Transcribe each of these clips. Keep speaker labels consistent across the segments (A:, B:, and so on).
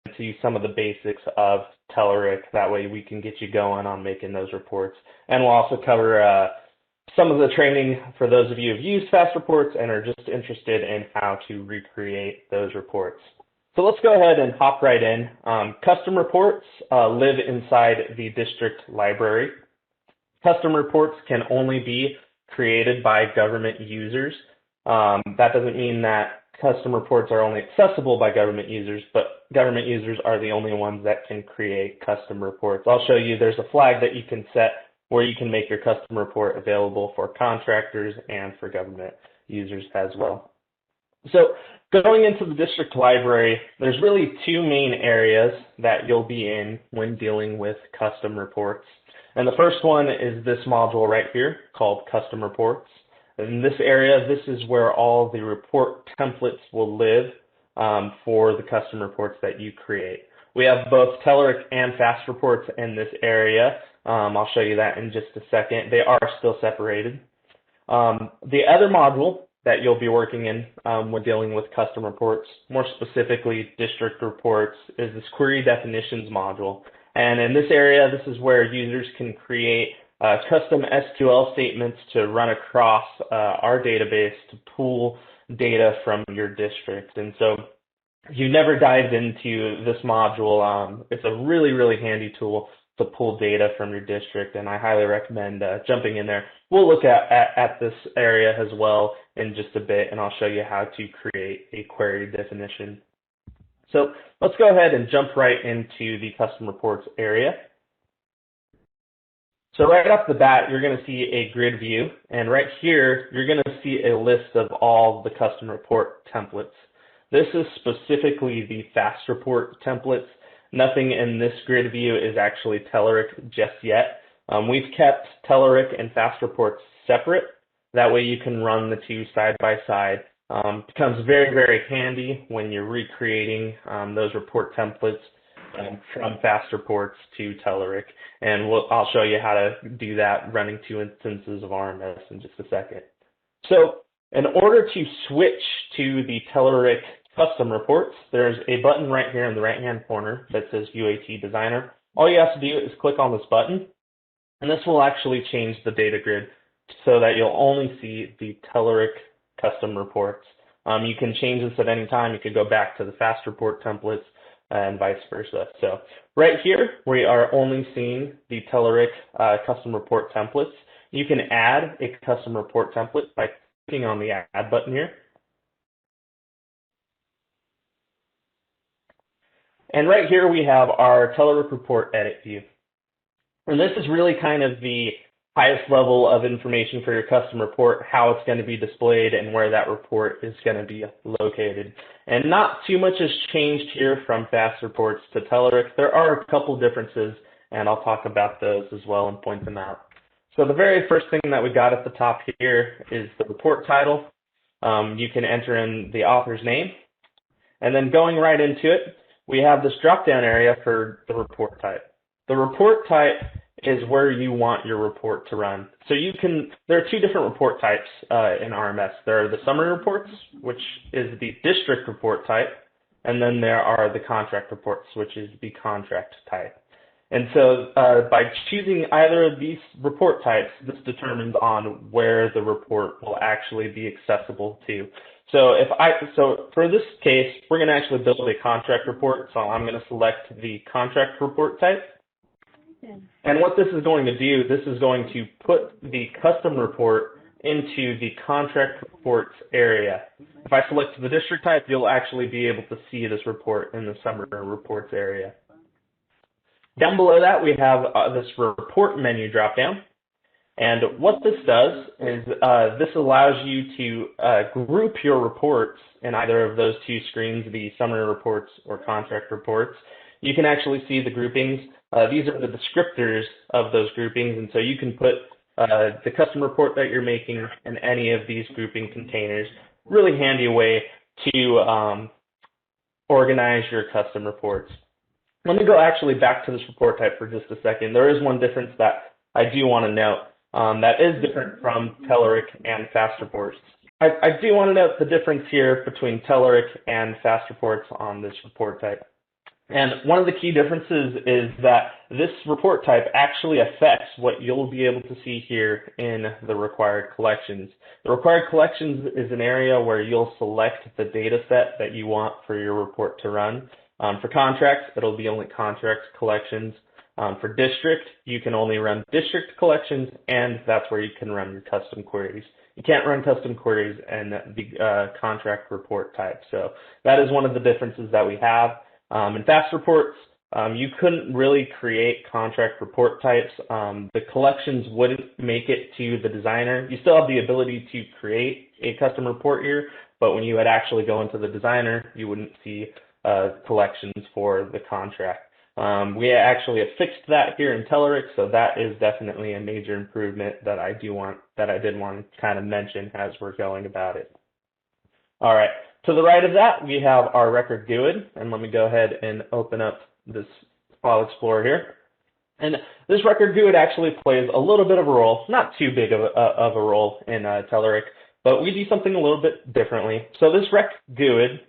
A: into some of the basics of Telerik. That way we can get you going on making those reports. And we'll also cover some of the training for those of you who've used fast reports and are just interested in how to recreate those reports. So let's go ahead and hop right in. Custom reports live inside the district library. Custom reports can only be created by government users. That doesn't mean that custom reports are only accessible by government users, but government users are the only ones that can create custom reports. I'll show you there's a flag that you can set where you can make your custom report available for contractors and for government users as well. So going into the district library, there's really two main areas that you'll be in when dealing with custom reports. And the first one is this module right here called Custom Reports. In this area, this is where all the report templates will live for the custom reports that you create. We have both Telerik and fast reports in this area. I'll show you that in just a second. They are still separated. The other module that you'll be working in when dealing with custom reports, more specifically district reports, is this query definitions module. And in this area, this is where users can create custom SQL statements to run across our database to pull data from your district. And so if you never dived into this module, it's a really, really handy tool to pull data from your district, and I highly recommend jumping in there. We'll look at this area as well in just a bit, and I'll show you how to create a query definition. So let's go ahead and jump right into the custom reports area. So right off the bat, you're going to see a grid view, and right here, you're going to see a list of all the custom report templates. This is specifically the fast report templates. Nothing in this grid view is actually Telerik just yet. We've kept Telerik and fast reports separate. That way you can run the two side by side. Becomes very, very handy when you're recreating those report templates from fast reports to Telerik. And I'll show you how to do that running two instances of RMS in just a second. So in order to switch to the Telerik custom reports, there's a button right here in the right-hand corner that says UAT Designer. All you have to do is click on this button, and this will actually change the data grid so that you'll only see the Telerik custom reports. You can change this at any time. You could go back to the fast report templates and vice versa. So right here, we are only seeing the Telerik custom report templates. You can add a custom report template by clicking on the Add button here. And right here we have our Telerik report edit view. And this is really kind of the highest level of information for your custom report, how it's going to be displayed and where that report is going to be located. And not too much has changed here from fast reports to Telerik. There are a couple differences, and I'll talk about those as well and point them out. So the very first thing that we got at the top here is the report title. You can enter in the author's name. And then going right into it, we have this drop-down area for the report type. The report type is where you want your report to run. So there are two different report types in RMS. There are the summary reports, which is the district report type, and then there are the contract reports, which is the contract type. And so by choosing either of these report types, this determines on where the report will actually be accessible to. So for this case, we're going to actually build a contract report. So I'm going to select the contract report type. And what this is going to do, this is going to put the custom report into the contract reports area. If I select the district type, you'll actually be able to see this report in the summary reports area. Down below that, we have this report menu dropdown. And what this does is this allows you to group your reports in either of those two screens, the summary reports or contract reports. You can actually see the groupings. These are the descriptors of those groupings, and so you can put the custom report that you're making in any of these grouping containers. Really handy way to organize your custom reports. Let me go actually back to this report type for just a second. There is one difference that I do want to note that is different from Telerik and fast reports. I do want to note the difference here between Telerik and fast reports on this report type. And one of the key differences is that this report type actually affects what you'll be able to see here in the required collections. The required collections is an area where you'll select the data set that you want for your report to run. For contracts, it'll be only contract collections. For district, you can only run district collections, and that's where you can run your custom queries. You can't run custom queries in the contract report type. So that is one of the differences that we have. In fast reports, you couldn't really create contract report types. The collections wouldn't make it to the designer. You still have the ability to create a custom report here, but when you would actually go into the designer, you wouldn't see collections for the contract. We actually have fixed that here in Telerix, so that is definitely a major improvement that I did want to kind of mention as we're going about it. All right, to the right of that, we have our record GUID, and let me go ahead and open up this File Explorer here. And this record GUID actually plays a little bit of a role, not too big of a role in Telerik, but we do something a little bit differently. So this rec GUID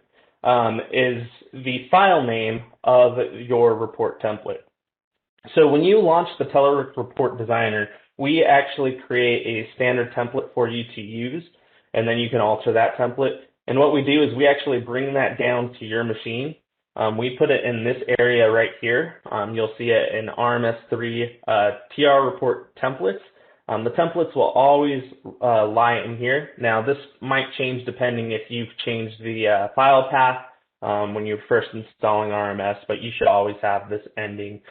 A: is the file name of your report template. So when you launch the Telerik Report Designer, we actually create a standard template for you to use, and then you can alter that template. And what we do is we actually bring that down to your machine. We put it in this area right here. You'll see it in RMS3 TR report templates. The templates will always lie in here. Now, this might change depending if you've changed the file path when you're first installing RMS, but you should always have this ending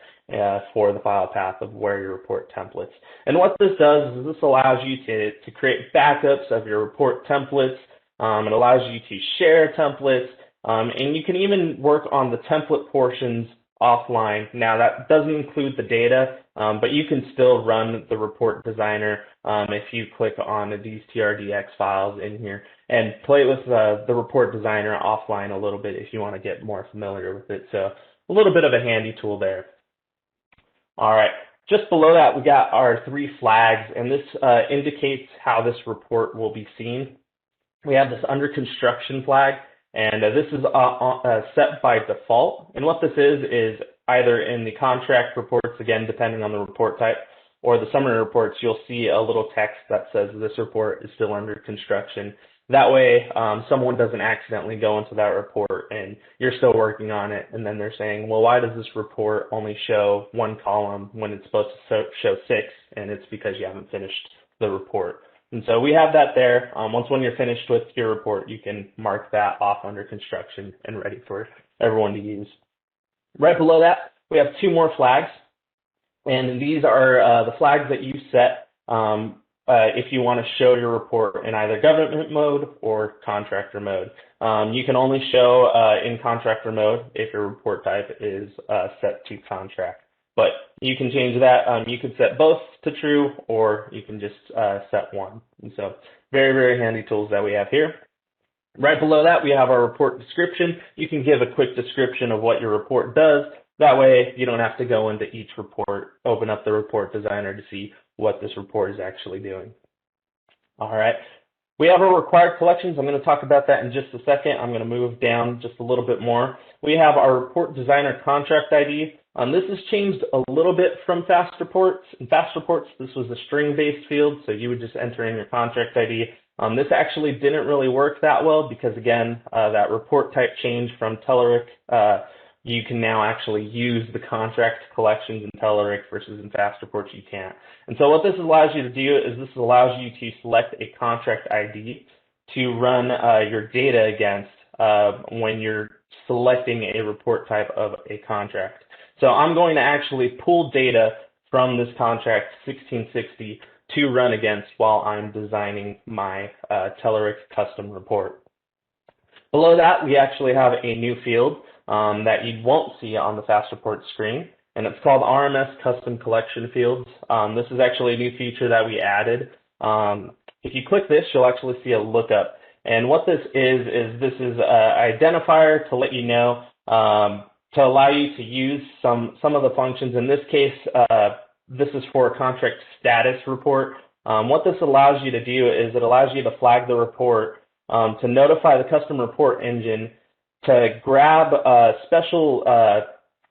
A: for the file path of where your report templates. And what this does is this allows you to create backups of your report templates. It allows you to share templates, and you can even work on the template portions offline. Now, that doesn't include the data, but you can still run the report designer if you click on these TRDX files in here and play with the report designer offline a little bit if you want to get more familiar with it. So a little bit of a handy tool there. All right, just below that, we got our 3 flags, and this indicates how this report will be seen. We have this under construction flag, and this is set by default. And what this is either in the contract reports, again, depending on the report type, or the summary reports, you'll see a little text that says this report is still under construction. That way, someone doesn't accidentally go into that report and you're still working on it, and then they're saying, well, why does this report only show 1 column when it's supposed to show 6? And it's because you haven't finished the report. And so we have that there. When you're finished with your report, you can mark that off under construction and ready for everyone to use. Right below that, we have 2 more flags. And these are the flags that you set if you want to show your report in either government mode or contractor mode. You can only show in contractor mode if your report type is set to contract. But you can change that. You can set both to true, or you can just set one. And so very, very handy tools that we have here. Right below that, we have our report description. You can give a quick description of what your report does. That way, you don't have to go into each report, open up the report designer to see what this report is actually doing. All right. We have our required collections. I'm going to talk about that in just a second. I'm going to move down just a little bit more. We have our report designer contract ID. This has changed a little bit from fast reports. In fast reports, this was a string-based field, so you would just enter in your contract ID. This actually didn't really work that well because, again, that report type change from Telerik. You can now actually use the contract collections in Telerik versus in fast reports you can't. And so what this allows you to do is this allows you to select a contract ID to run your data against when you're selecting a report type of a contract. So I'm going to actually pull data from this contract 1660 to run against while I'm designing my Telerik custom report. Below that, we actually have a new field that you won't see on the fast report screen, and it's called RMS Custom Collection Fields. This is actually a new feature that we added. If you click this, you'll actually see a lookup. And what this is this is an identifier to let you know, to allow you to use some of the functions. In this case, this is for a contract status report. What this allows you to do is it allows you to flag the report to notify the custom report engine to grab special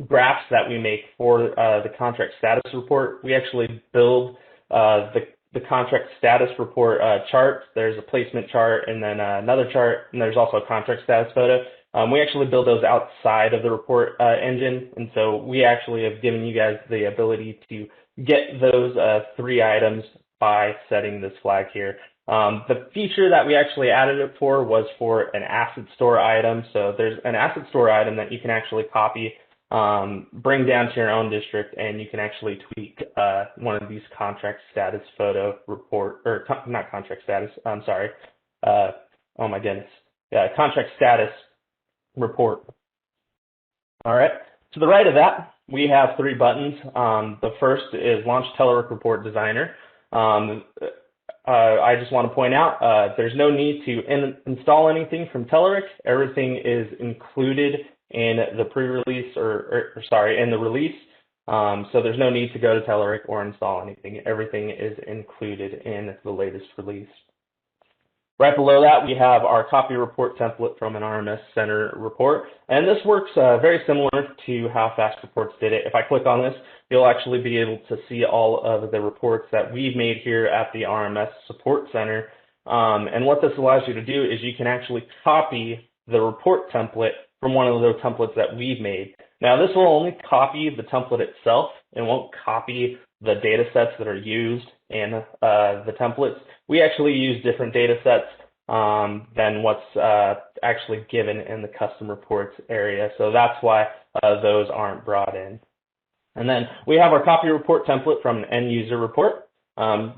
A: graphs that we make for the contract status report. We actually build the contract status report chart. There's a placement chart and then another chart, and there's also a contract status photo. We actually build those outside of the report engine, and so we actually have given you guys the ability to get those 3 items by setting this flag here. The feature that we actually added it for was for an asset store item. So there's an asset store item that you can actually copy, bring down to your own district, and you can actually tweak one of these contract status photo report, or not contract status, I'm sorry. Oh my goodness. Yeah, contract status report. All right. To the right of that, we have 3 buttons. The first is Launch Telework Report Designer. I just want to point out there's no need to install anything from Telerik. Everything is included in the pre-release in the release. So there's no need to go to Telerik or install anything. Everything is included in the latest release. Right below that, we have our copy report template from an RMS Center report. And this works very similar to how Fast Reports did it. If I click on this, you'll actually be able to see all of the reports that we've made here at the RMS Support Center. And what this allows you to do is you can actually copy the report template from one of those templates that we've made. Now, this will only copy the template itself. It won't copy the data sets that are used in the templates. We actually use different data sets than what's actually given in the custom reports area. So that's why those aren't brought in. And then we have our copy report template from an end user report,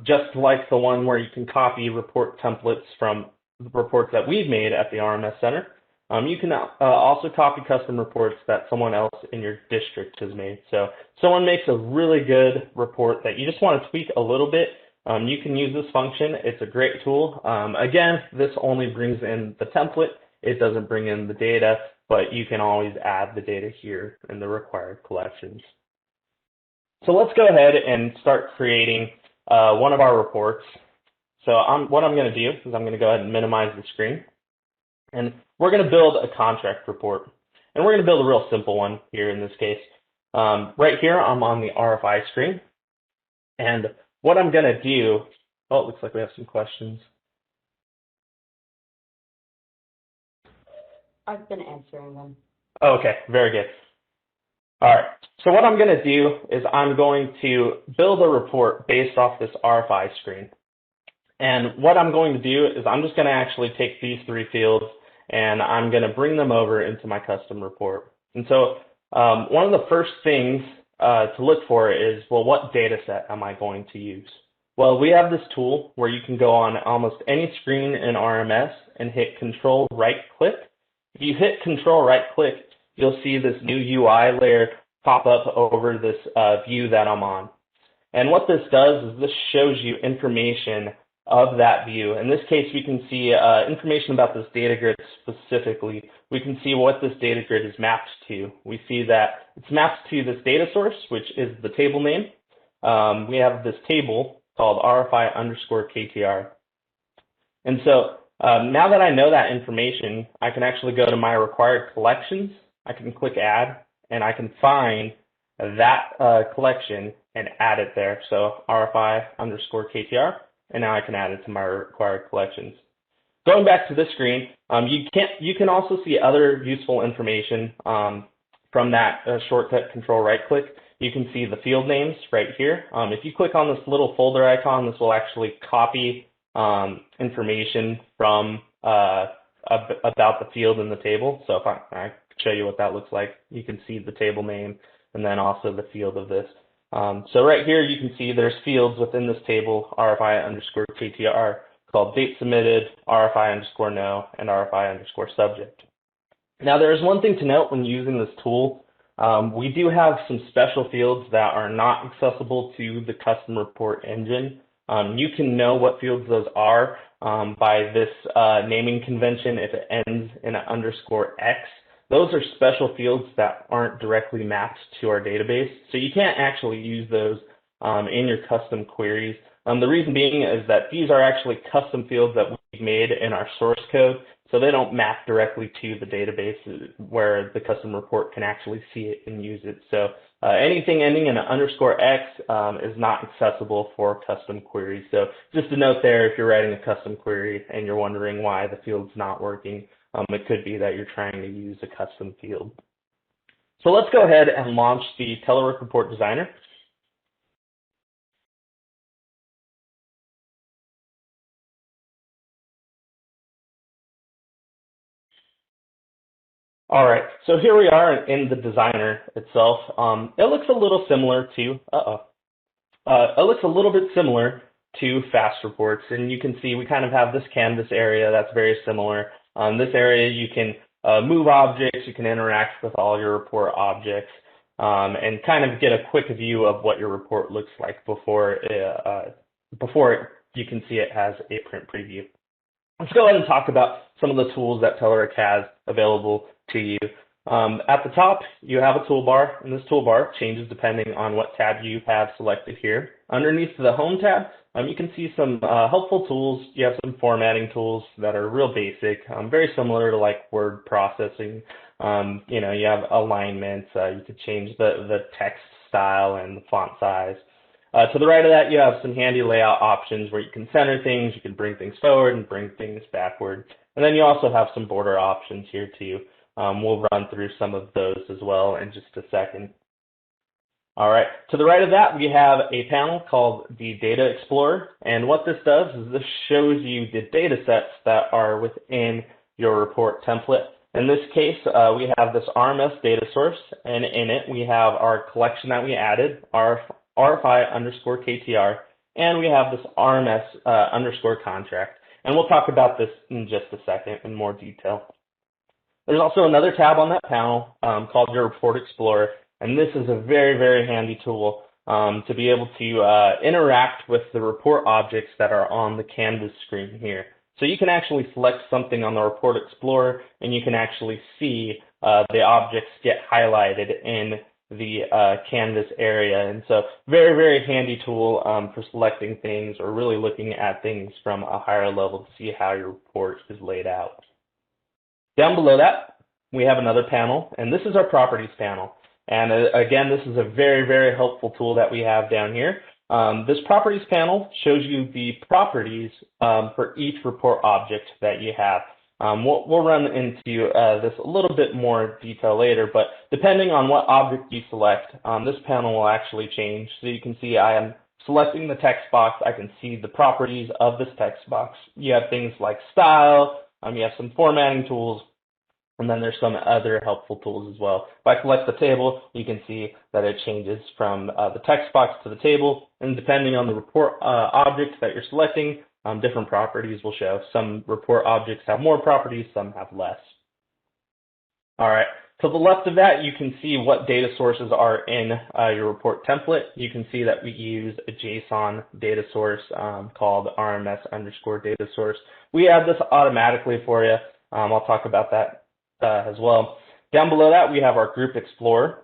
A: just like the one where you can copy report templates from the reports that we've made at the RMS Center. You can also copy custom reports that someone else in your district has made. So someone makes a really good report that you just want to tweak a little bit. You can use this function. It's a great tool. Again, this only brings in the template. It doesn't bring in the data, but you can always add the data here in the required collections. So let's go ahead and start creating one of our reports. So what I'm going to do is I'm going to go ahead and minimize the screen. And we're going to build a contract report. And we're going to build a real simple one here in this case. Right here, I'm on the RFI screen. And what I'm going to do, oh, it looks like we have some questions.
B: I've been answering them.
A: Oh, okay, very good. All right, so what I'm going to do is I'm going to build a report based off this RFI screen. And what I'm going to do is I'm just going to actually take these 3 fields and I'm going to bring them over into my custom report. And so one of the first things to look for is, well, what data set am I going to use? Well, we have this tool where you can go on almost any screen in RMS and hit Control right click. If you hit Control right click, you'll see this new UI layer pop up over this view that I'm on. And what this does is this shows you information of that view. In this case, we can see information about this data grid specifically. We can see what this data grid is mapped to. We see that it's mapped to this data source, which is the table name. We have this table called RFI_KTR. And so now that I know that information, I can actually go to my required collections. I can click Add, and I can find that collection and add it there. So RFI_KTR. And now I can add it to my required collections. Going back to this screen, you can also see other useful information from that shortcut Control right click. You can see the field names right here. If you click on this little folder icon, this will actually copy information from about the field in the table. So if I show you what that looks like, you can see the table name and then also the field of this. So right here, you can see there's fields within this table, RFI_KTR, called date submitted, RFI_no, and RFI_subject. Now, there is one thing to note when using this tool. We do have some special fields that are not accessible to the custom report engine. You can know what fields those are by this naming convention if it ends in an _X. Those are special fields that aren't directly mapped to our database, so you can't actually use those in your custom queries. The reason being is that these are actually custom fields that we've made in our source code, So they don't map directly to the database where the custom report can actually see it and use it. So anything ending in an _X is not accessible for custom queries. So just a note there, if you're writing a custom query and you're wondering why the field's not working, it could be that you're trying to use a custom field. So let's go ahead and launch the Telework Report Designer. All right, so here we are in the designer itself. It looks a little similar to, it looks a little bit similar to fast reports, and you can see we kind of have this canvas area that's very similar. This area you can move objects, you can interact with all your report objects, and kind of get a quick view of what your report looks like before you can see it has a print preview. Let's go ahead and talk about some of the tools that Telerik has available to you. At the top, you have a toolbar, and this toolbar changes depending on what tab you have selected here. Underneath the Home tab, you can see some helpful tools. You have some formatting tools that are real basic, very similar to like word processing. You have alignments. You could change the text style and the font size. To the right of that, you have some handy layout options where you can center things, you can bring things forward and bring things backward. And then you also have some border options here too. We'll run through some of those as well in just a second. All right, to the right of that, we have a panel called the Data Explorer. And what this does is this shows you the data sets that are within your report template. In this case, we have this RMS data source, and in it, we have our collection that we added, our RFI_KTR, and we have this RMS _contract. And we'll talk about this in just a second in more detail. There's also another tab on that panel called your Report Explorer, and this is a very, very handy tool to be able to interact with the report objects that are on the canvas screen here. So you can actually select something on the Report Explorer, and you can actually see the objects get highlighted in the canvas area. And so very, very handy tool for selecting things or really looking at things from a higher level to see how your report is laid out. Down below that, we have another panel, and this is our properties panel. And again, this is a very, very helpful tool that we have down here. This properties panel shows you the properties for each report object that you have. We'll run into this a little bit more detail later, but depending on what object you select, this panel will actually change. So you can see I am selecting the text box. I can see the properties of this text box. You have things like style, you have some formatting tools, and then there's some other helpful tools as well. If I select the table, you can see that it changes from the text box to the table, and depending on the report object that you're selecting, different properties will show. Some report objects have more properties, some have less. All right, to the left of that, you can see what data sources are in your report template. You can see that we use a JSON data source called RMS_data source. We add this automatically for you. I'll talk about that as well. Down below that, we have our Group Explorer.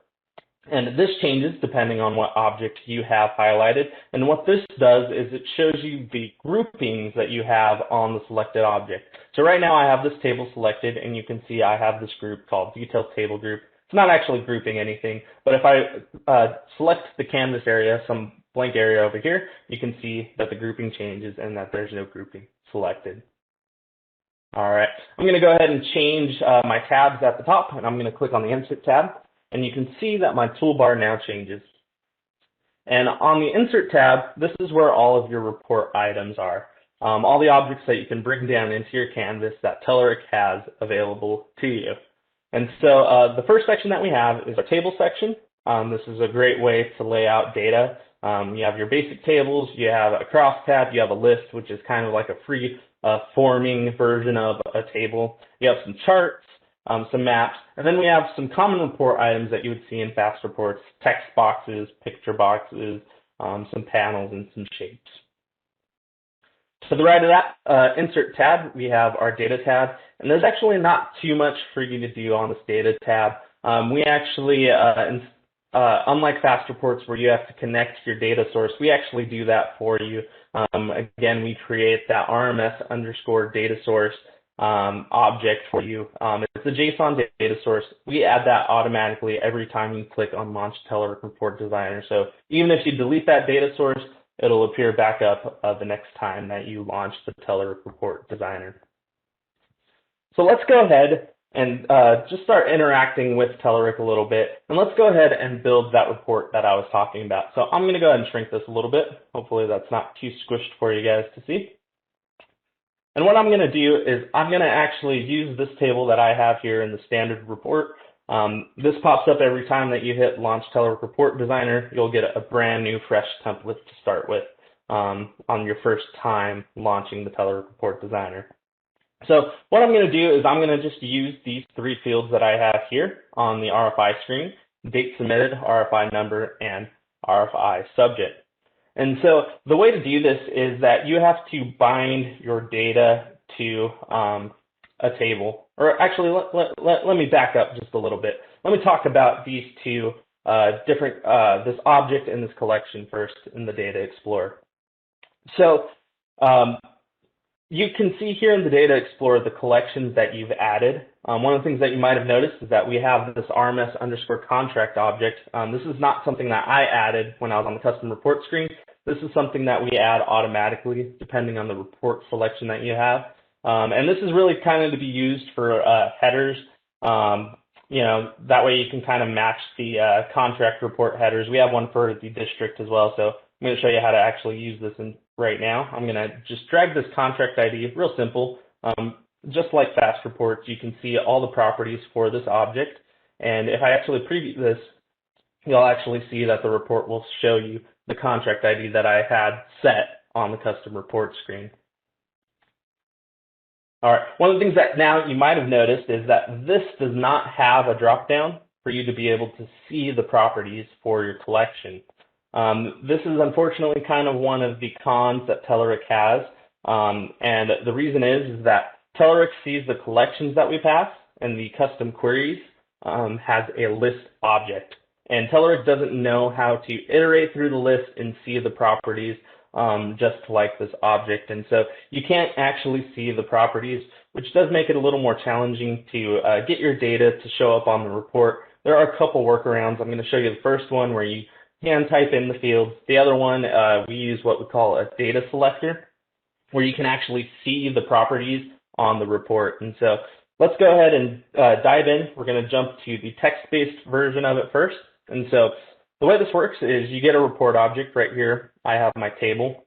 A: And this changes depending on what object you have highlighted. And what this does is it shows you the groupings that you have on the selected object. So right now I have this table selected, and you can see I have this group called Detailed Table Group. It's not actually grouping anything, but if I select the canvas area, some blank area over here, you can see that the grouping changes and that there's no grouping selected. All right, I'm going to go ahead and change my tabs at the top, and I'm going to click on the Insert tab. And you can see that my toolbar now changes. And on the Insert tab, this is where all of your report items are. All the objects that you can bring down into your canvas that Telerik has available to you. And so the first section that we have is our table section. This is a great way to lay out data. You have your basic tables, you have a cross tab, you have a list, which is kind of like a free forming version of a table. You have some charts, some maps, and then we have some common report items that you would see in fast reports: text boxes, picture boxes, some panels, and some shapes. To the right of that Insert tab, we have our Data tab, and there's actually not too much for you to do on this Data tab. We actually, unlike fast reports where you have to connect your data source, we actually do that for you. Again, we create that RMS_data source, object for you. It's a JSON data source. We add that automatically every time you click on Launch Telerik Report Designer. So even if you delete that data source, it'll appear back up the next time that you launch the Telerik Report Designer. So let's go ahead and just start interacting with Telerik a little bit. And let's go ahead and build that report that I was talking about. So I'm going to go ahead and shrink this a little bit. Hopefully that's not too squished for you guys to see. And what I'm going to do is I'm going to actually use this table that I have here in the standard report. This pops up every time that you hit Launch Telerik Report Designer. You'll get a brand new fresh template to start with on your first time launching the Telerik Report Designer. So what I'm going to do is I'm going to just use these three fields that I have here on the RFI screen: date submitted, RFI number, and RFI subject. And so the way to do this is that you have to bind your data to a table. Or actually, let me back up just a little bit. Let me talk about these two this object and this collection first in the Data Explorer. So you can see here in the Data Explorer the collections that you've added. One of the things that you might have noticed is that we have this RMS underscore contract object. This is not something that I added when I was on the custom report screen. This is something that we add automatically depending on the report selection that you have. And this is really kind of to be used for headers. That way you can kind of match the contract report headers. We have one for the district as well, so I'm going to show you how to actually use this right now. I'm going to just drag this contract ID, real simple. Just like fast reports, you can see all the properties for this object. And if I actually preview this, you'll actually see that the report will show you the contract ID that I had set on the custom report screen. All right, one of the things that now you might have noticed is that this does not have a dropdown for you to be able to see the properties for your collection. This is unfortunately kind of one of the cons that Telerik has, and the reason is that Telerik sees the collections that we pass, and the custom queries has a list object. And Telerik doesn't know how to iterate through the list and see the properties just like this object. And so you can't actually see the properties, which does make it a little more challenging to get your data to show up on the report. There are a couple workarounds. I'm going to show you the first one where you can type in the fields. The other one, we use what we call a Data Selector, where you can actually see the properties on the report. And so let's go ahead and dive in. We're going to jump to the text-based version of it first. And so the way this works is you get a report object right here. I have my table.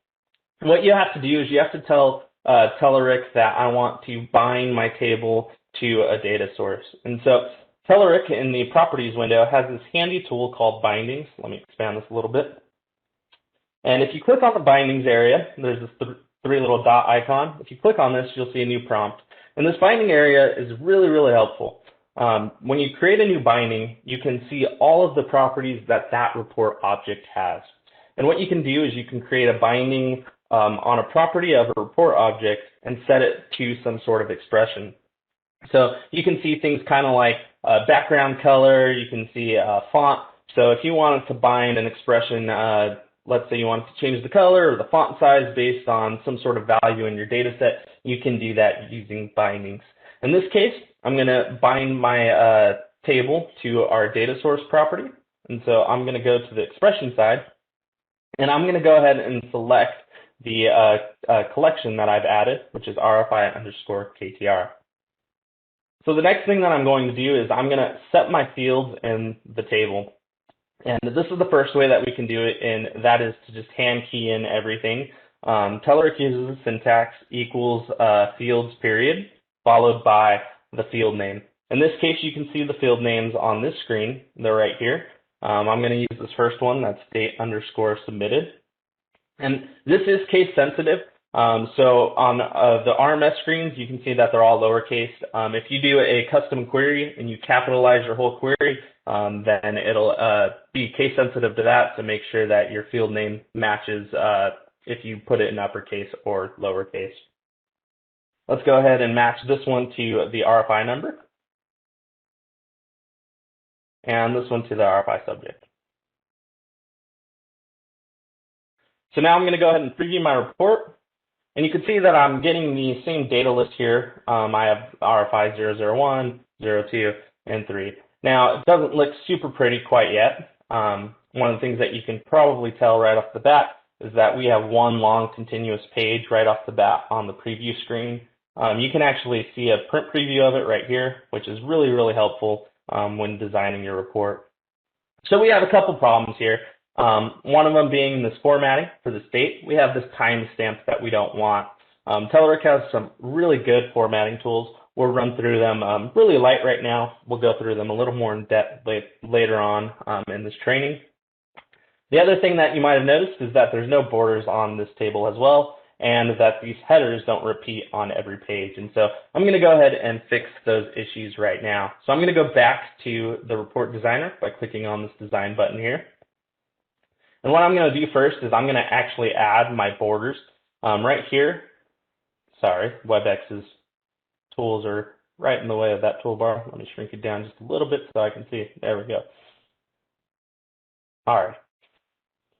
A: And what you have to do is you have to tell Telerik that I want to bind my table to a data source. And so Telerik in the properties window has this handy tool called bindings. Let me expand this a little bit. And if you click on the bindings area, there's this three little dot icon. If you click on this, you'll see a new prompt. And this binding area is really, really helpful. When you create a new binding, you can see all of the properties that that report object has. And what you can do is you can create a binding on a property of a report object and set it to some sort of expression. So you can see things kind of like background color, you can see font. So if you wanted to bind an expression, let's say you wanted to change the color or the font size based on some sort of value in your data set, you can do that using bindings. In this case, I'm going to bind my table to our data source property. And so I'm going to go to the expression side, and I'm going to go ahead and select the collection that I've added, which is RFI underscore KTR. So the next thing that I'm going to do is I'm going to set my fields in the table. And this is the first way that we can do it, and that is to just hand key in everything. Telerik uses the syntax equals fields period, followed by the field name. In this case, you can see the field names on this screen. They're right here. I'm going to use this first one. That's date underscore submitted. And this is case sensitive. So on the RMS screens, you can see that they're all lowercase. If you do a custom query and you capitalize your whole query, then it'll be case sensitive to that to make sure that your field name matches if you put it in uppercase or lowercase. Let's go ahead and match this one to the RFI number, and this one to the RFI subject. So now I'm going to go ahead and preview my report. And you can see that I'm getting the same data list here. I have RFI 001, 02, and 3. Now, it doesn't look super pretty quite yet. One of the things that you can probably tell right off the bat is that we have one long continuous page right off the bat on the preview screen. You can actually see a print preview of it right here, which is really, really helpful when designing your report. So we have a couple problems here. One of them being this formatting for the date. We have this timestamp that we don't want. Telerik has some really good formatting tools. We'll run through them really light right now. We'll go through them a little more in depth later on in this training. The other thing that you might have noticed is that there's no borders on this table as well, and that these headers don't repeat on every page. And so I'm going to go ahead and fix those issues right now. So I'm going to go back to the report designer by clicking on this design button here. And what I'm going to do first is I'm going to actually add my borders right here. Sorry, WebEx's tools are right in the way of that toolbar. Let me shrink it down just a little bit so I can see. There we go. All right.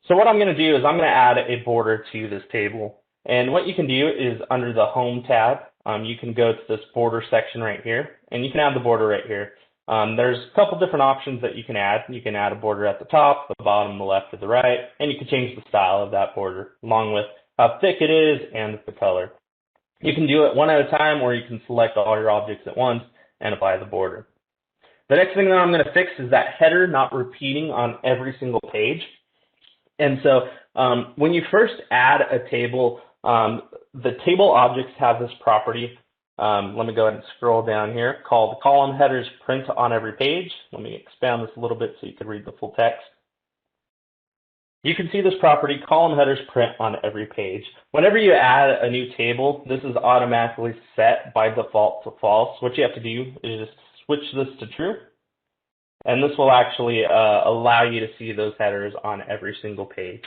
A: So what I'm going to do is I'm going to add a border to this table. And what you can do is under the Home tab, you can go to this border section right here, and you can add the border right here. There's a couple different options that you can add. You can add a border at the top, the bottom, the left, or the right, and you can change the style of that border, along with how thick it is and the color. You can do it one at a time, or you can select all your objects at once and apply the border. The next thing that I'm going to fix is that header not repeating on every single page. And so when you first add a table, the table objects have this property. Let me go ahead and scroll down here, called the column headers print on every page. Let me expand this a little bit so you can read the full text. You can see this property, column headers print on every page. Whenever you add a new table, this is automatically set by default to false. What you have to do is just switch this to true. And this will actually allow you to see those headers on every single page.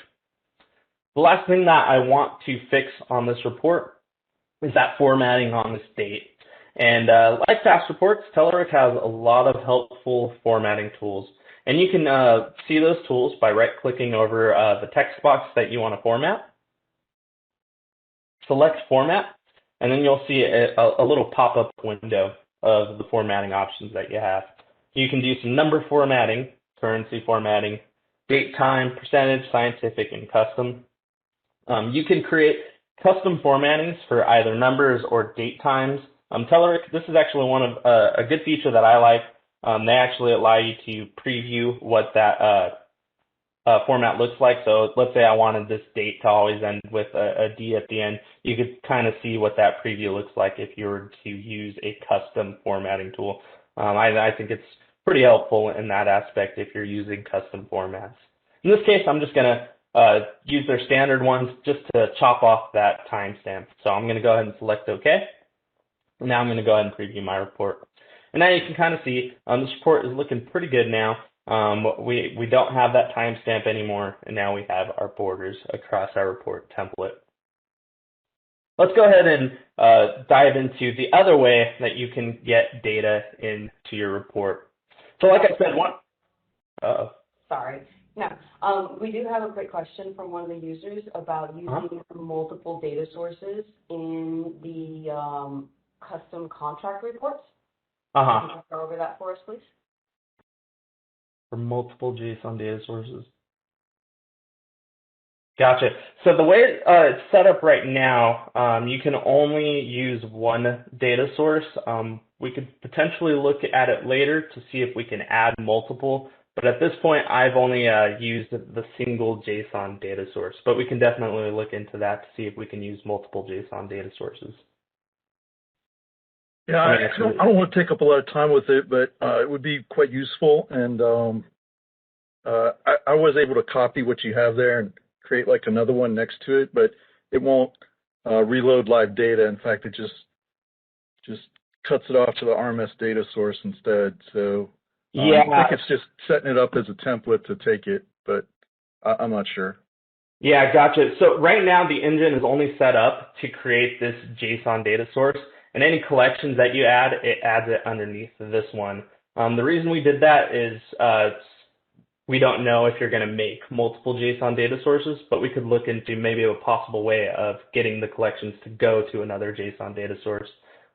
A: The last thing that I want to fix on this report is that formatting on this date. And like past reports, Telerik has a lot of helpful formatting tools. And you can see those tools by right-clicking over the text box that you want to format. Select Format, and then you'll see a little pop-up window of the formatting options that you have. You can do some number formatting, currency formatting, date, time, percentage, scientific, and custom. You can create custom formattings for either numbers or date times. Telerik, this is actually one of a good feature that I like. They actually allow you to preview what that format looks like. So let's say I wanted this date to always end with a D at the end. You could kind of see what that preview looks like if you were to use a custom formatting tool. I think it's pretty helpful in that aspect if you're using custom formats. In this case, I'm just going to use their standard ones just to chop off that timestamp. So I'm going to go ahead and select OK. Now I'm going to go ahead and preview my report. And now you can kind of see this report is looking pretty good now. We don't have that timestamp anymore, and now we have our borders across our report template. Let's go ahead and dive into the other way that you can get data into your report. So like I said,
B: Sorry. No, we do have a quick question from one of the users about using multiple data sources in the custom contract reports. Can you go over that for us, please?
A: For multiple JSON data sources. Gotcha. So the way it's set up right now, you can only use one data source. We could potentially look at it later to see if we can add multiple, but at this point, I've only used the single JSON data source, but we can definitely look into that to see if we can use multiple JSON data sources.
C: Yeah, I don't want to take up a lot of time with it, but it would be quite useful. And I was able to copy what you have there and create like another one next to it, but it won't reload live data. In fact, it just cuts it off to the RMS data source instead. So yeah, I think it's just setting it up as a template to take it, but I'm not sure.
A: Yeah, gotcha. So right now the engine is only set up to create this JSON data source, and any collections that you add, it adds it underneath this one. The reason we did that is We don't know if you're going to make multiple JSON data sources, but we could look into maybe a possible way of getting the collections to go to another JSON data source.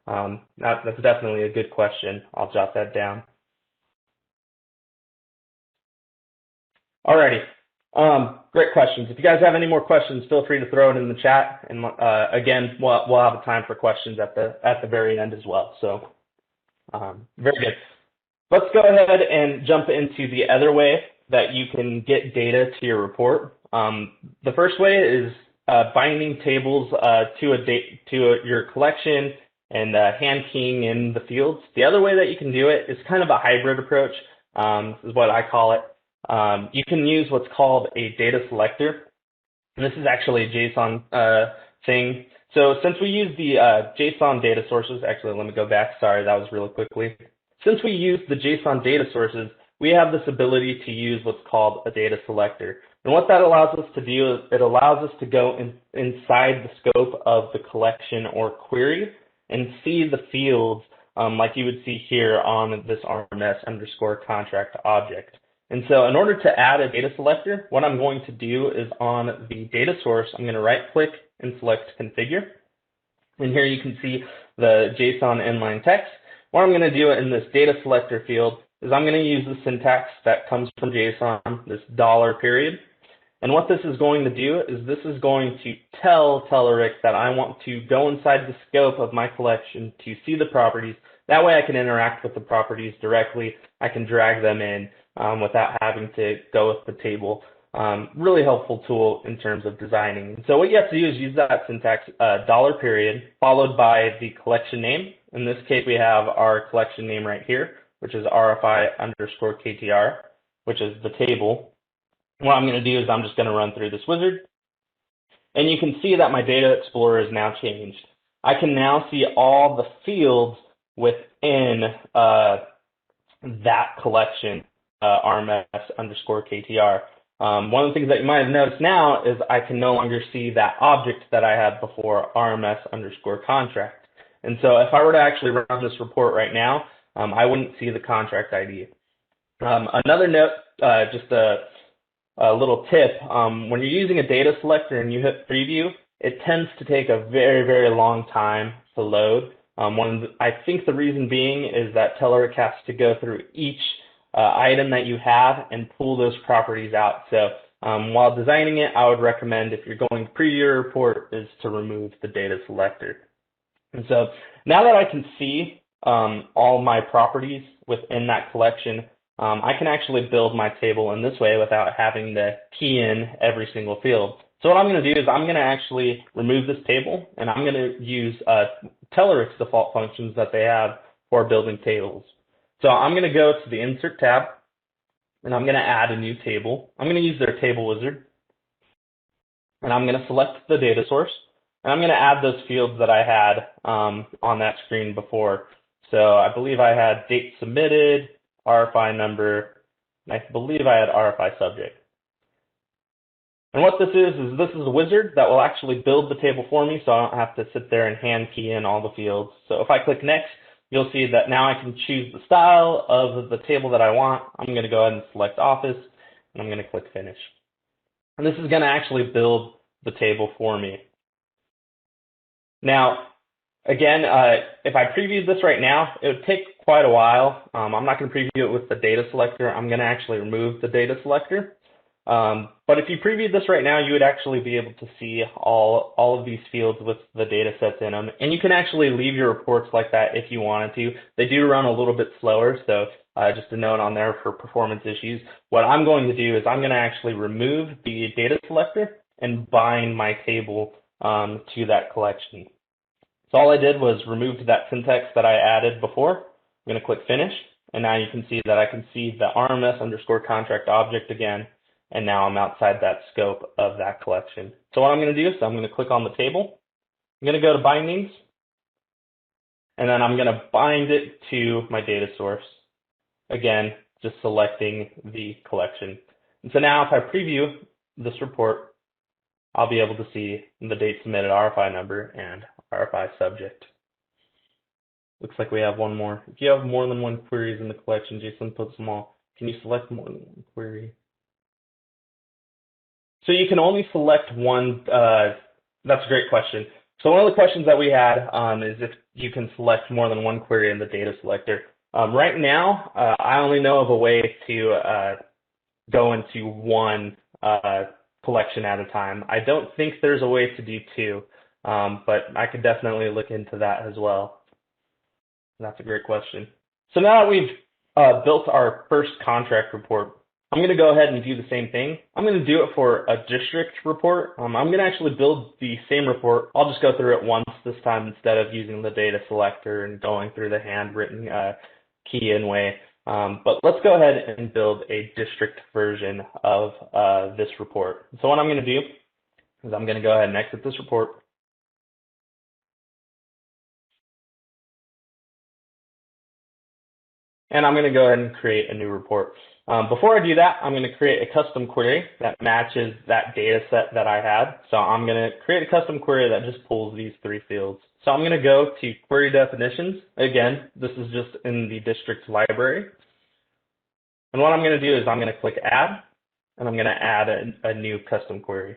A: That's definitely a good question. I'll jot that down. Alrighty. Great questions. If you guys have any more questions, feel free to throw it in the chat. And again, we'll have a time for questions at the very end as well. So very good. Let's go ahead and jump into the other way that you can get data to your report. The first way is binding tables to your collection and hand keying in the fields. The other way that you can do it is kind of a hybrid approach, is what I call it. You can use what's called a data selector. And this is actually a JSON thing. So since we use the JSON data sources, actually, let me go back. Sorry, that was really quickly. Since we use the JSON data sources, we have this ability to use what's called a data selector. And what that allows us to do is it allows us to go inside the scope of the collection or query and see the fields like you would see here on this RMS underscore contract object. And so in order to add a data selector, what I'm going to do is on the data source, I'm going to right click and select configure. And here you can see the JSON inline text. What I'm going to do in this data selector field is I'm going to use the syntax that comes from JSON, this $period. And what this is going to do is this is going to tell Telerik that I want to go inside the scope of my collection to see the properties. That way I can interact with the properties directly. I can drag them in without having to go with the table. Really helpful tool in terms of designing. So what you have to do is use that syntax, $period, followed by the collection name. In this case, we have our collection name right here, which is RFI underscore KTR, which is the table. What I'm going to do is I'm just going to run through this wizard. And you can see that my data explorer is now changed. I can now see all the fields within that collection, RMS underscore KTR. One of the things that you might have noticed now is I can no longer see that object that I had before, RMS underscore contract. And so if I were to actually run this report right now, I wouldn't see the contract ID. Another note, just a little tip, when you're using a data selector and you hit preview, it tends to take a very, very long time to load. I think the reason being is that Telerik has to go through each item that you have and pull those properties out. So while designing it, I would recommend, if you're going to preview your report, is to remove the data selector. And so now that I can see all my properties within that collection, I can actually build my table in this way without having to key in every single field. So what I'm going to do is I'm going to actually remove this table, and I'm going to use Telerix default functions that they have for building tables. So I'm going to go to the Insert tab, and I'm going to add a new table. I'm going to use their table wizard, and I'm going to select the data source, and I'm going to add those fields that I had on that screen before. So I believe I had date submitted, RFI number, and I believe I had RFI subject. And what this is a wizard that will actually build the table for me, so I don't have to sit there and hand key in all the fields. So if I click next, you'll see that now I can choose the style of the table that I want. I'm going to go ahead and select Office, and I'm going to click Finish. And this is going to actually build the table for me. Now, again, if I previewed this right now, it would take quite a while. I'm not going to preview it with the data selector. I'm going to actually remove the data selector. But if you previewed this right now, you would actually be able to see all of these fields with the data sets in them. And you can actually leave your reports like that if you wanted to. They do run a little bit slower, so just a note on there for performance issues. What I'm going to do is I'm going to actually remove the data selector and bind my table to that collection. So all I did was remove that syntax that I added before. I'm going to click Finish, and now you can see that I can see the RMS underscore contract object again. And now I'm outside that scope of that collection. So what I'm going to do is I'm going to click on the table. I'm going to go to Bindings, and then I'm going to bind it to my data source. Again, just selecting the collection. And so now if I preview this report, I'll be able to see the date submitted, RFI number, and RFI subject. Looks like we have one more. If you have more than one queries in the collection, Jason puts them all Can you select more than one query? So you can only select one. That's a great question. So one of the questions that we had is if you can select more than one query in the data selector. Right now, I only know of a way to go into one collection at a time. I don't think there's a way to do two, but I could definitely look into that as well. That's a great question. So now that we've built our first contract report, I'm going to go ahead and do the same thing. I'm going to do it for a district report. I'm going to actually build the same report. I'll just go through it once this time instead of using the data selector and going through the handwritten key in way. But let's go ahead and build a district version of this report. So what I'm going to do is I'm going to go ahead and exit this report. And I'm going to go ahead and create a new report. Before I do that, I'm going to create a custom query that matches that data set that I had. So I'm going to create a custom query that just pulls these three fields. So I'm going to go to query definitions. Again, this is just in the district's library. And what I'm going to do is I'm going to click add, and I'm going to add a new custom query.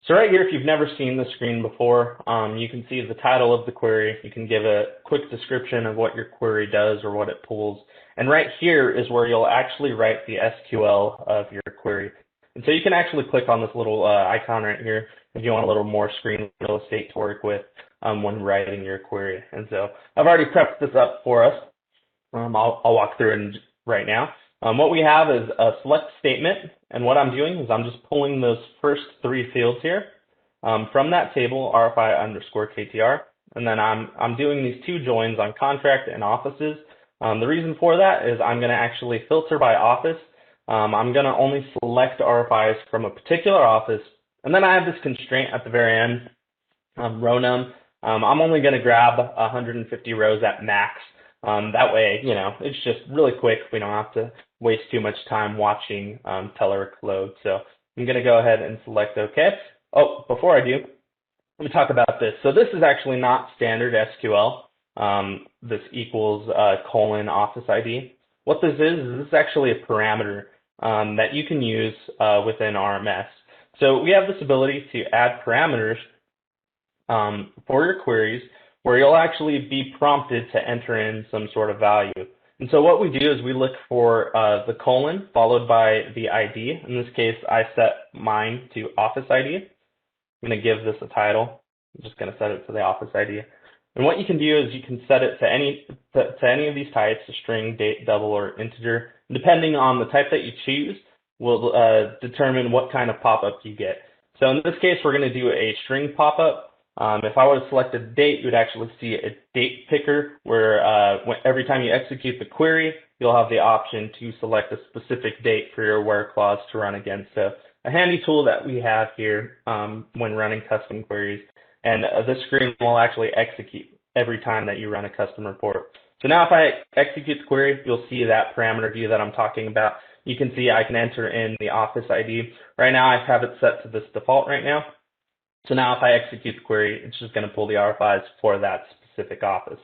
A: So right here, if you've never seen the screen before, you can see the title of the query. You can give a quick description of what your query does or what it pulls. And right here is where you'll actually write the SQL of your query. And so you can actually click on this little icon right here if you want a little more screen real estate to work with when writing your query. And so I've already prepped this up for us. I'll walk through it right now. What we have is a select statement, and what I'm doing is I'm just pulling those first three fields here from that table, RFI_KTR, and then I'm doing these two joins on contract and offices. The reason for that is I'm going to actually filter by office. I'm going to only select RFIs from a particular office, and then I have this constraint at the very end, row num. I'm only going to grab 150 rows at max. That way, you know, it's just really quick. We don't have to waste too much time watching Telerik load. So I'm going to go ahead and select OK. Oh, before I do, let me talk about this. So this is actually not standard SQL. This equals colon office ID. What this is actually a parameter that you can use within RMS. So we have this ability to add parameters for your queries where you'll actually be prompted to enter in some sort of value. And so what we do is we look for the colon followed by the ID. In this case, I set mine to office ID. I'm going to give this a title. I'm just going to set it to the office ID. And what you can do is you can set it to any of these types, a string, date, double, or integer. And depending on the type that you choose will determine what kind of pop-up you get. So in this case, we're going to do a string pop-up. If I were to select a date, you'd actually see a date picker where every time you execute the query, you'll have the option to select a specific date for your where clause to run against. So a handy tool that we have here when running custom queries. And this screen will actually execute every time that you run a custom report. So now if I execute the query, you'll see that parameter view that I'm talking about. You can see I can enter in the office ID. Right now I have it set to this default right now. So now if I execute the query, it's just going to pull the RFIs for that specific office.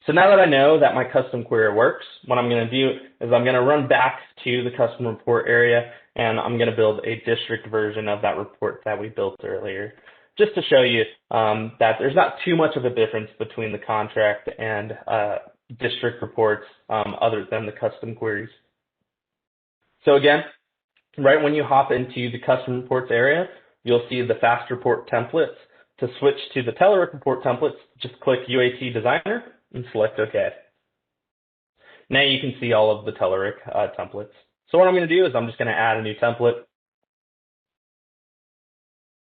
A: So now that I know that my custom query works, what I'm going to do is I'm going to run back to the custom report area, and I'm going to build a district version of that report that we built earlier, just to show you that there's not too much of a difference between the contract and district reports other than the custom queries. So again, right when you hop into the custom reports area, you'll see the fast report templates. To switch to the Telework report templates, just click UAT Designer and select OK. Now you can see all of the Telerik templates. So what I'm going to do is I'm just going to add a new template.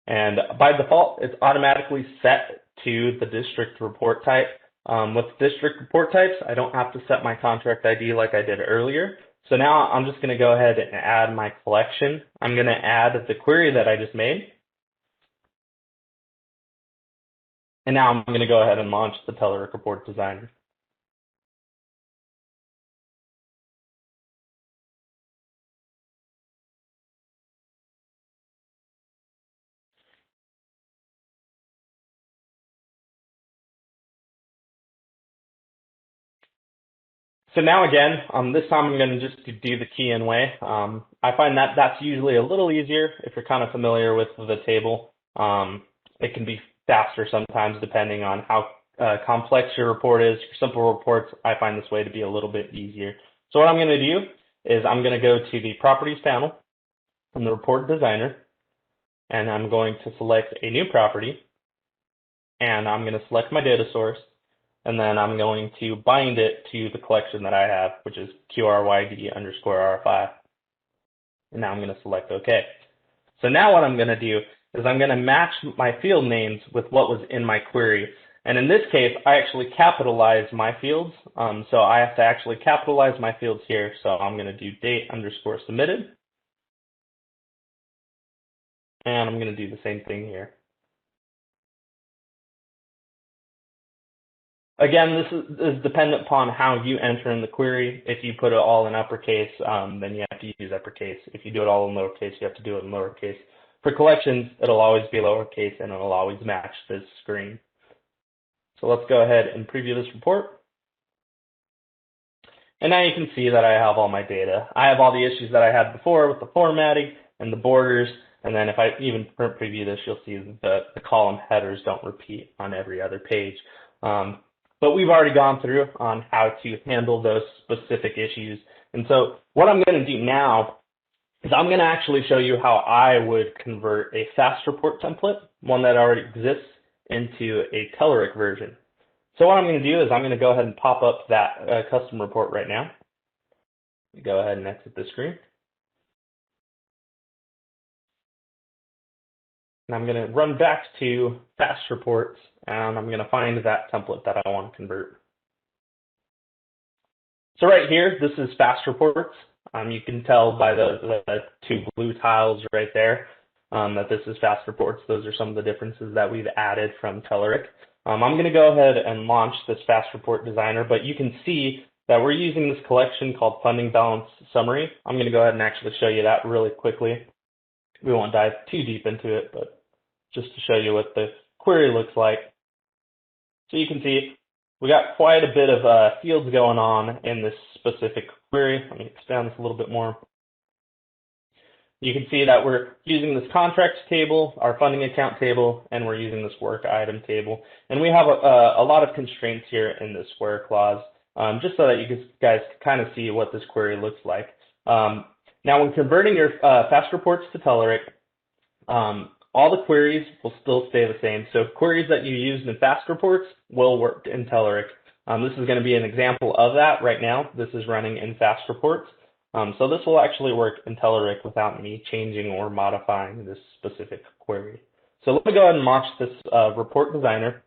A: And by default, it's automatically set to the district report type. With district report types, I don't have to set my contract ID like I did earlier. So now I'm just going to go ahead and add my collection. I'm going to add the query that I just made. And now I'm going to go ahead and launch the Telerik Report Designer. So now again, this time I'm going to just do the key in way. I find that that's usually a little easier if you're kind of familiar with the table. It can be faster sometimes depending on how complex your report is. For simple reports, I find this way to be a little bit easier. So what I'm going to do is I'm going to go to the Properties panel from the Report Designer, and I'm going to select a new property, and I'm going to select my data source, and then I'm going to bind it to the collection that I have, which is QRYD_RFI. And now I'm going to select OK. So now what I'm going to do is I'm going to match my field names with what was in my query. And in this case, I actually capitalize my fields. So I have to actually capitalize my fields here. So I'm going to do date_submitted. And I'm going to do the same thing here. Again, this is dependent upon how you enter in the query. If you put it all in uppercase, then you have to use uppercase. If you do it all in lowercase, you have to do it in lowercase. For collections, it'll always be lowercase, and it'll always match this screen. So let's go ahead and preview this report. And now you can see that I have all my data. I have all the issues that I had before with the formatting and the borders. And then if I even print preview this, you'll see that the column headers don't repeat on every other page. But we've already gone through on how to handle those specific issues. And so what I'm going to do now is I'm going to actually show you how I would convert a fast report template, one that already exists, into a Telerik version. So what I'm going to do is I'm going to go ahead and pop up that custom report right now. Go ahead and exit the screen. And I'm going to run back to fast reports, and I'm going to find that template that I want to convert. So right here, this is fast reports. You can tell by the two blue tiles right there that this is fast reports. Those are some of the differences that we've added from Telerik. I'm going to go ahead and launch this fast report designer, but you can see that we're using this collection called Funding Balance Summary. I'm going to go ahead and actually show you that really quickly. We won't dive too deep into it, but just to show you what the query looks like. So you can see we got quite a bit of fields going on in this specific query. Let me expand this a little bit more. You can see that we're using this contracts table, our funding account table, and we're using this work item table. And we have a lot of constraints here in this square clause, just so that you guys can kind of see what this query looks like. Now, when converting your fast reports to Telerik, all the queries will still stay the same. So queries that you use in fast reports will work in Telerik. This is going to be an example of that right now. This is running in fast reports. So this will actually work in Telerik without me changing or modifying this specific query. So let me go ahead and launch this report designer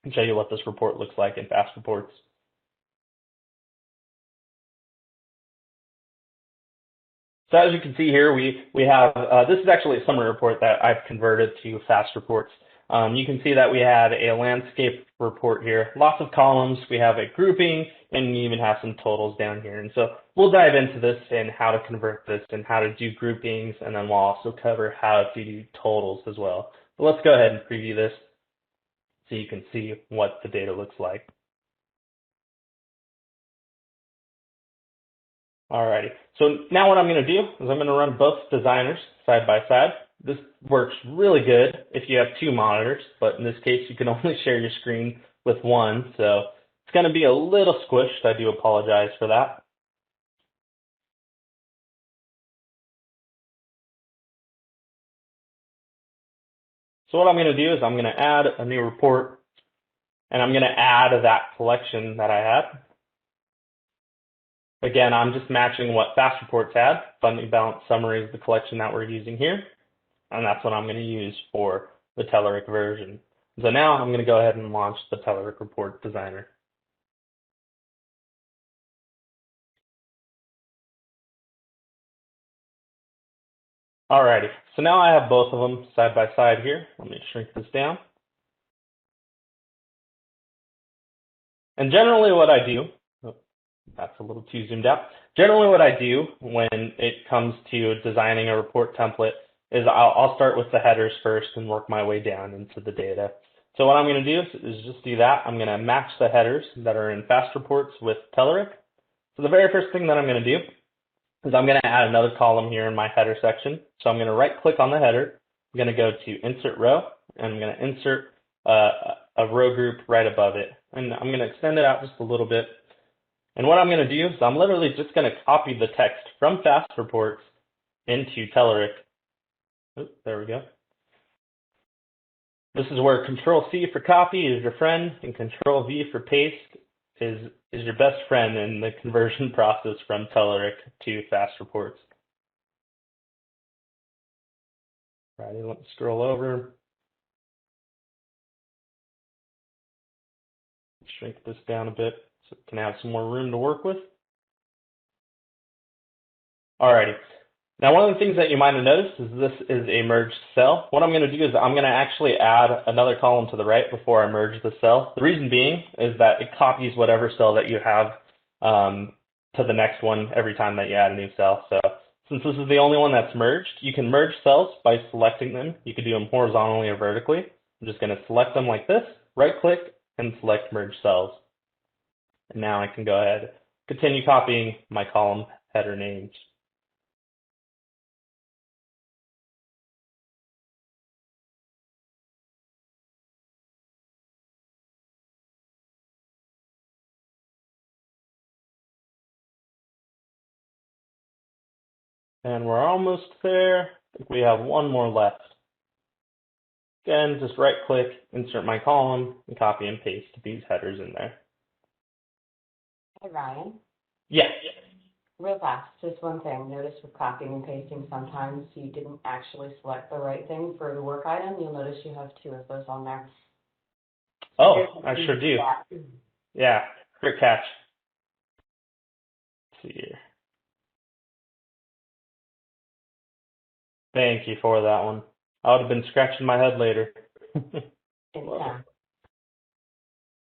A: and show you what this report looks like in fast reports. So as you can see here, we have, this is actually a summary report that I've converted to fast reports. You can see that we had a landscape report here, lots of columns, we have a grouping, and we even have some totals down here. And so we'll dive into this and how to convert this and how to do groupings, and then we'll also cover how to do totals as well. But let's go ahead and preview this so you can see what the data looks like. Alrighty, so now what I'm going to do is I'm going to run both designers side by side. This works really good if you have two monitors, but in this case you can only share your screen with one, so it's going to be a little squished. I do apologize for that. So what I'm going to do is I'm going to add a new report, and I'm going to add that collection that I had. Again, I'm just matching what fast reports had. Funding balance summary is the collection that we're using here, and that's what I'm going to use for the Telerik version. So now I'm going to go ahead and launch the Telerik report designer. Alrighty, so now I have both of them side by side here. Let me shrink this down. And generally what I do, that's a little too zoomed out. Generally what I do when it comes to designing a report template is I'll start with the headers first and work my way down into the data. So what I'm going to do is just do that. I'm going to match the headers that are in fast reports with Telerik. So the very first thing that I'm going to do is I'm going to add another column here in my header section. So I'm going to right-click on the header. I'm going to go to Insert Row, and I'm going to insert a row group right above it. And I'm going to extend it out just a little bit. And what I'm going to do is I'm literally just going to copy the text from Fast Reports into Telerik. Oops, there we go. This is where Control-C for copy is your friend, and Control-V for paste is your best friend in the conversion process from Telerik to Fast Reports. Alrighty, let's scroll over. Shrink this down a bit so we can have some more room to work with. Alrighty. Now, one of the things that you might have noticed is this is a merged cell. What I'm going to do is I'm going to actually add another column to the right before I merge the cell. The reason being is that it copies whatever cell that you have to the next one every time that you add a new cell. So since this is the only one that's merged, you can merge cells by selecting them. You can do them horizontally or vertically. I'm just going to select them like this, right-click, and select Merge Cells. And now I can go ahead and continue copying my column header names. And we're almost there. I think we have one more left. Again, just right-click, insert my column, and copy and paste these headers in there.
B: Hey, Ryan.
A: Yeah.
B: Real fast, just one thing. Notice with copying and pasting, sometimes you didn't actually select the right thing for the work item. You'll notice you have two of those on there.
A: Oh, I sure do. Yeah, great catch. Let's see here. Thank you for that one. I would have been scratching my head later.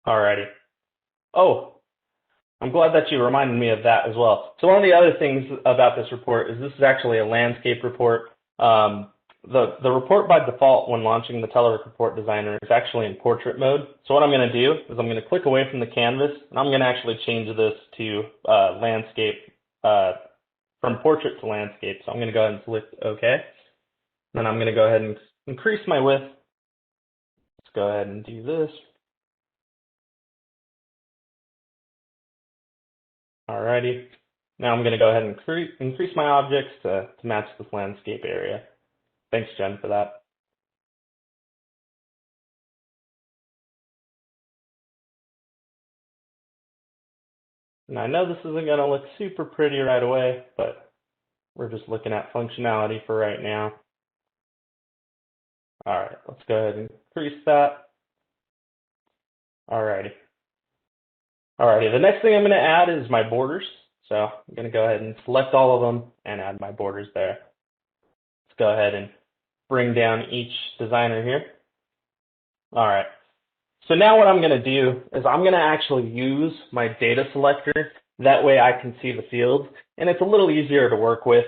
A: Alrighty. Oh, I'm glad that you reminded me of that as well. So one of the other things about this report is this is actually a landscape report. The report by default when launching the Telework Report Designer is actually in portrait mode. So what I'm going to do is I'm going to click away from the canvas, and I'm going to actually change this to landscape, from portrait to landscape. So I'm going to go ahead and select OK. Then I'm going to go ahead and increase my width. Let's go ahead and do this. Alrighty. Now I'm going to go ahead and increase my objects to match this landscape area. Thanks, Jen, for that. And I know this isn't going to look super pretty right away, but we're just looking at functionality for right now. All right, let's go ahead and increase that. Alrighty. The next thing I'm going to add is my borders. So I'm going to go ahead and select all of them and add my borders there. Let's go ahead and bring down each designer here. All right. So now what I'm going to do is I'm going to actually use my data selector. That way I can see the fields, and it's a little easier to work with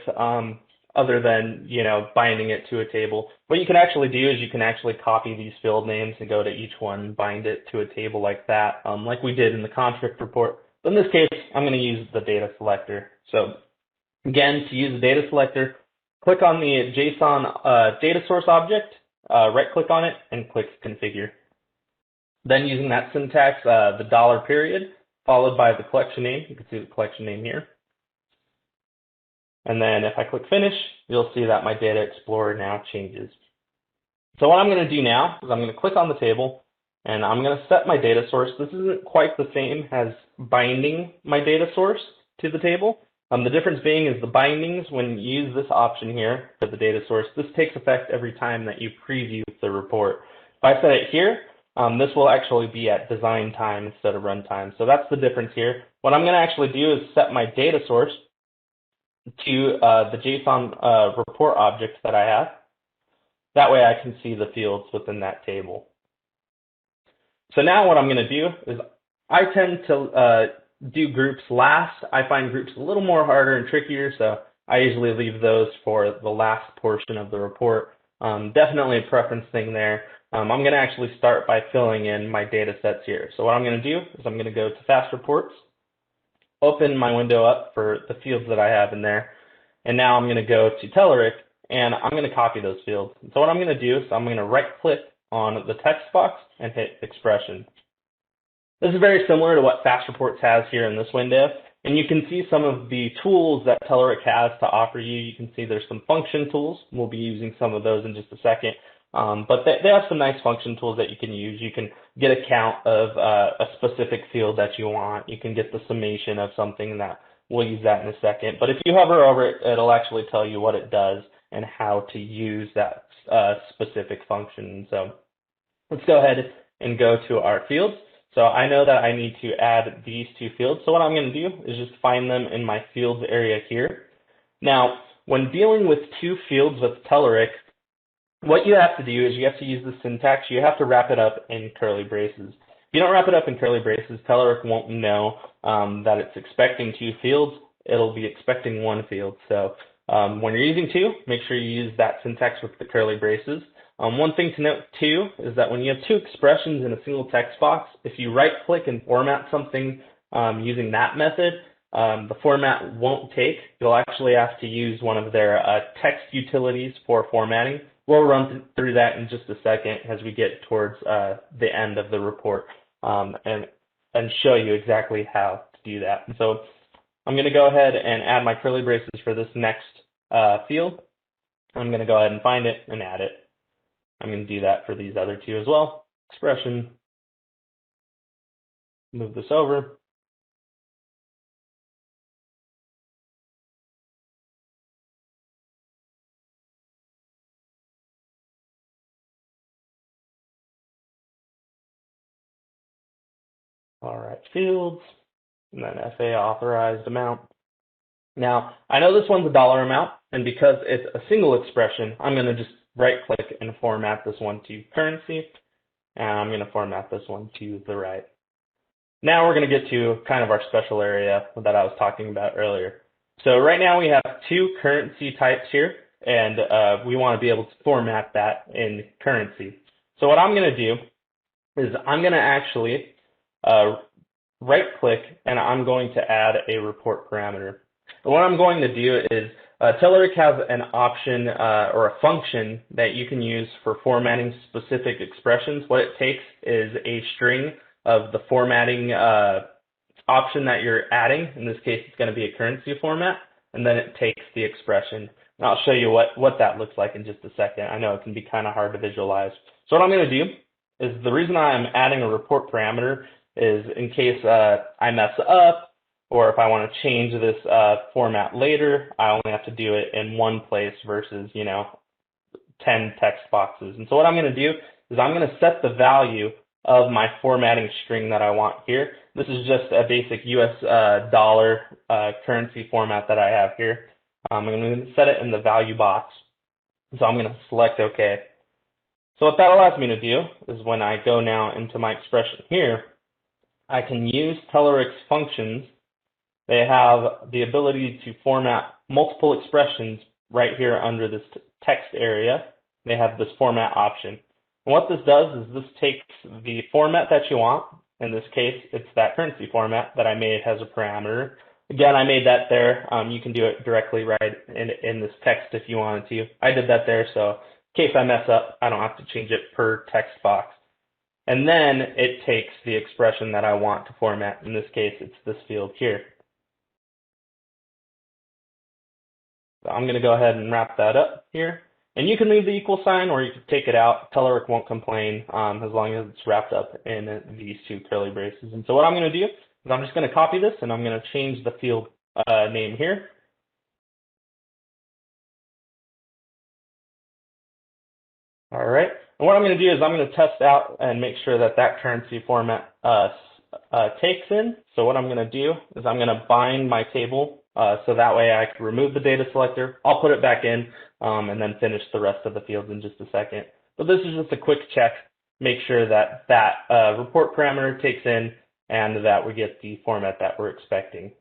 A: other than, binding it to a table. What you can actually do is you can actually copy these field names and go to each one, bind it to a table like that, like we did in the conflict report. But in this case, I'm going to use the data selector. So again, to use the data selector, click on the JSON data source object, right-click on it, and click Configure. Then using that syntax, the $period, followed by the collection name. You can see the collection name here. And then if I click Finish, you'll see that my Data Explorer now changes. So what I'm going to do now is I'm going to click on the table, and I'm going to set my data source. This isn't quite the same as binding my data source to the table. The difference being is the bindings, when you use this option here for the data source, this takes effect every time that you preview the report. If I set it here, this will actually be at design time instead of runtime. So that's the difference here. What I'm going to actually do is set my data source to the JSON report object that I have. That way I can see the fields within that table. So now what I'm going to do is I tend to do groups last. I find groups a little more harder and trickier, so I usually leave those for the last portion of the report. Definitely a preference thing there. I'm going to actually start by filling in my data sets here. So what I'm going to do is I'm going to go to Fast Reports, open my window up for the fields that I have in there. And now I'm going to go to Telerik, and I'm going to copy those fields. So what I'm going to do is I'm going to right-click on the text box and hit Expression. This is very similar to what Fast Reports has here in this window. And you can see some of the tools that Telerik has to offer you. You can see there's some function tools. We'll be using some of those in just a second. But they have some nice function tools that you can use. You can get a count of a specific field that you want. You can get the summation of something that we'll use that in a second. But if you hover over it, it'll actually tell you what it does and how to use that specific function. So let's go ahead and go to our fields. So I know that I need to add these two fields. So what I'm going to do is just find them in my fields area here. Now, when dealing with two fields with Telerik, what you have to do is you have to use the syntax. You have to wrap it up in curly braces. If you don't wrap it up in curly braces, Telerik won't know that it's expecting two fields. It'll be expecting one field. So when you're using two, make sure you use that syntax with the curly braces. One thing to note too is that when you have two expressions in a single text box, if you right-click and format something using that method, the format won't take. You'll actually have to use one of their text utilities for formatting. We'll run through that in just a second as we get towards the end of the report and show you exactly how to do that. And so I'm going to go ahead and add my curly braces for this next field. I'm going to go ahead and find it and add it. I'm going to do that for these other two as well. Expression. Move this over. All right, fields, and then FA authorized amount. Now, I know this one's a dollar amount, and because it's a single expression, I'm going to just right-click and format this one to currency, and I'm going to format this one to the right. Now we're going to get to kind of our special area that I was talking about earlier. So right now we have two currency types here, and we want to be able to format that in currency. So what I'm going to do is I'm going to actually right-click, and I'm going to add a report parameter. And what I'm going to do is Telerik has an option or a function that you can use for formatting specific expressions. What it takes is a string of the formatting option that you're adding. In this case, it's going to be a currency format, and then it takes the expression. And I'll show you what that looks like in just a second. I know it can be kind of hard to visualize. So what I'm going to do is the reason I'm adding a report parameter is in case I mess up, or if I want to change this format later, I only have to do it in one place versus, 10 text boxes. And so what I'm going to do is I'm going to set the value of my formatting string that I want here. This is just a basic US dollar currency format that I have here. I'm going to set it in the value box. So I'm going to select OK. So what that allows me to do is when I go now into my expression here, I can use Telerix functions. They have the ability to format multiple expressions right here under this text area. They have this format option. And what this does is this takes the format that you want. In this case, it's that currency format that I made as a parameter. Again, I made that there. You can do it directly right in this text if you wanted to. I did that there, so in case I mess up, I don't have to change it per text box. And then it takes the expression that I want to format. In this case, it's this field here. So I'm going to go ahead and wrap that up here. And you can leave the equal sign or you can take it out. Telerik won't complain as long as it's wrapped up in these two curly braces. And so what I'm going to do is I'm just going to copy this and I'm going to change the field name here. All right. And what I'm going to do is I'm going to test out and make sure that that currency format takes in. So what I'm going to do is I'm going to bind my table so that way I can remove the data selector. I'll put it back in and then finish the rest of the fields in just a second. But this is just a quick check. Make sure that that report parameter takes in and that we get the format that we're expecting.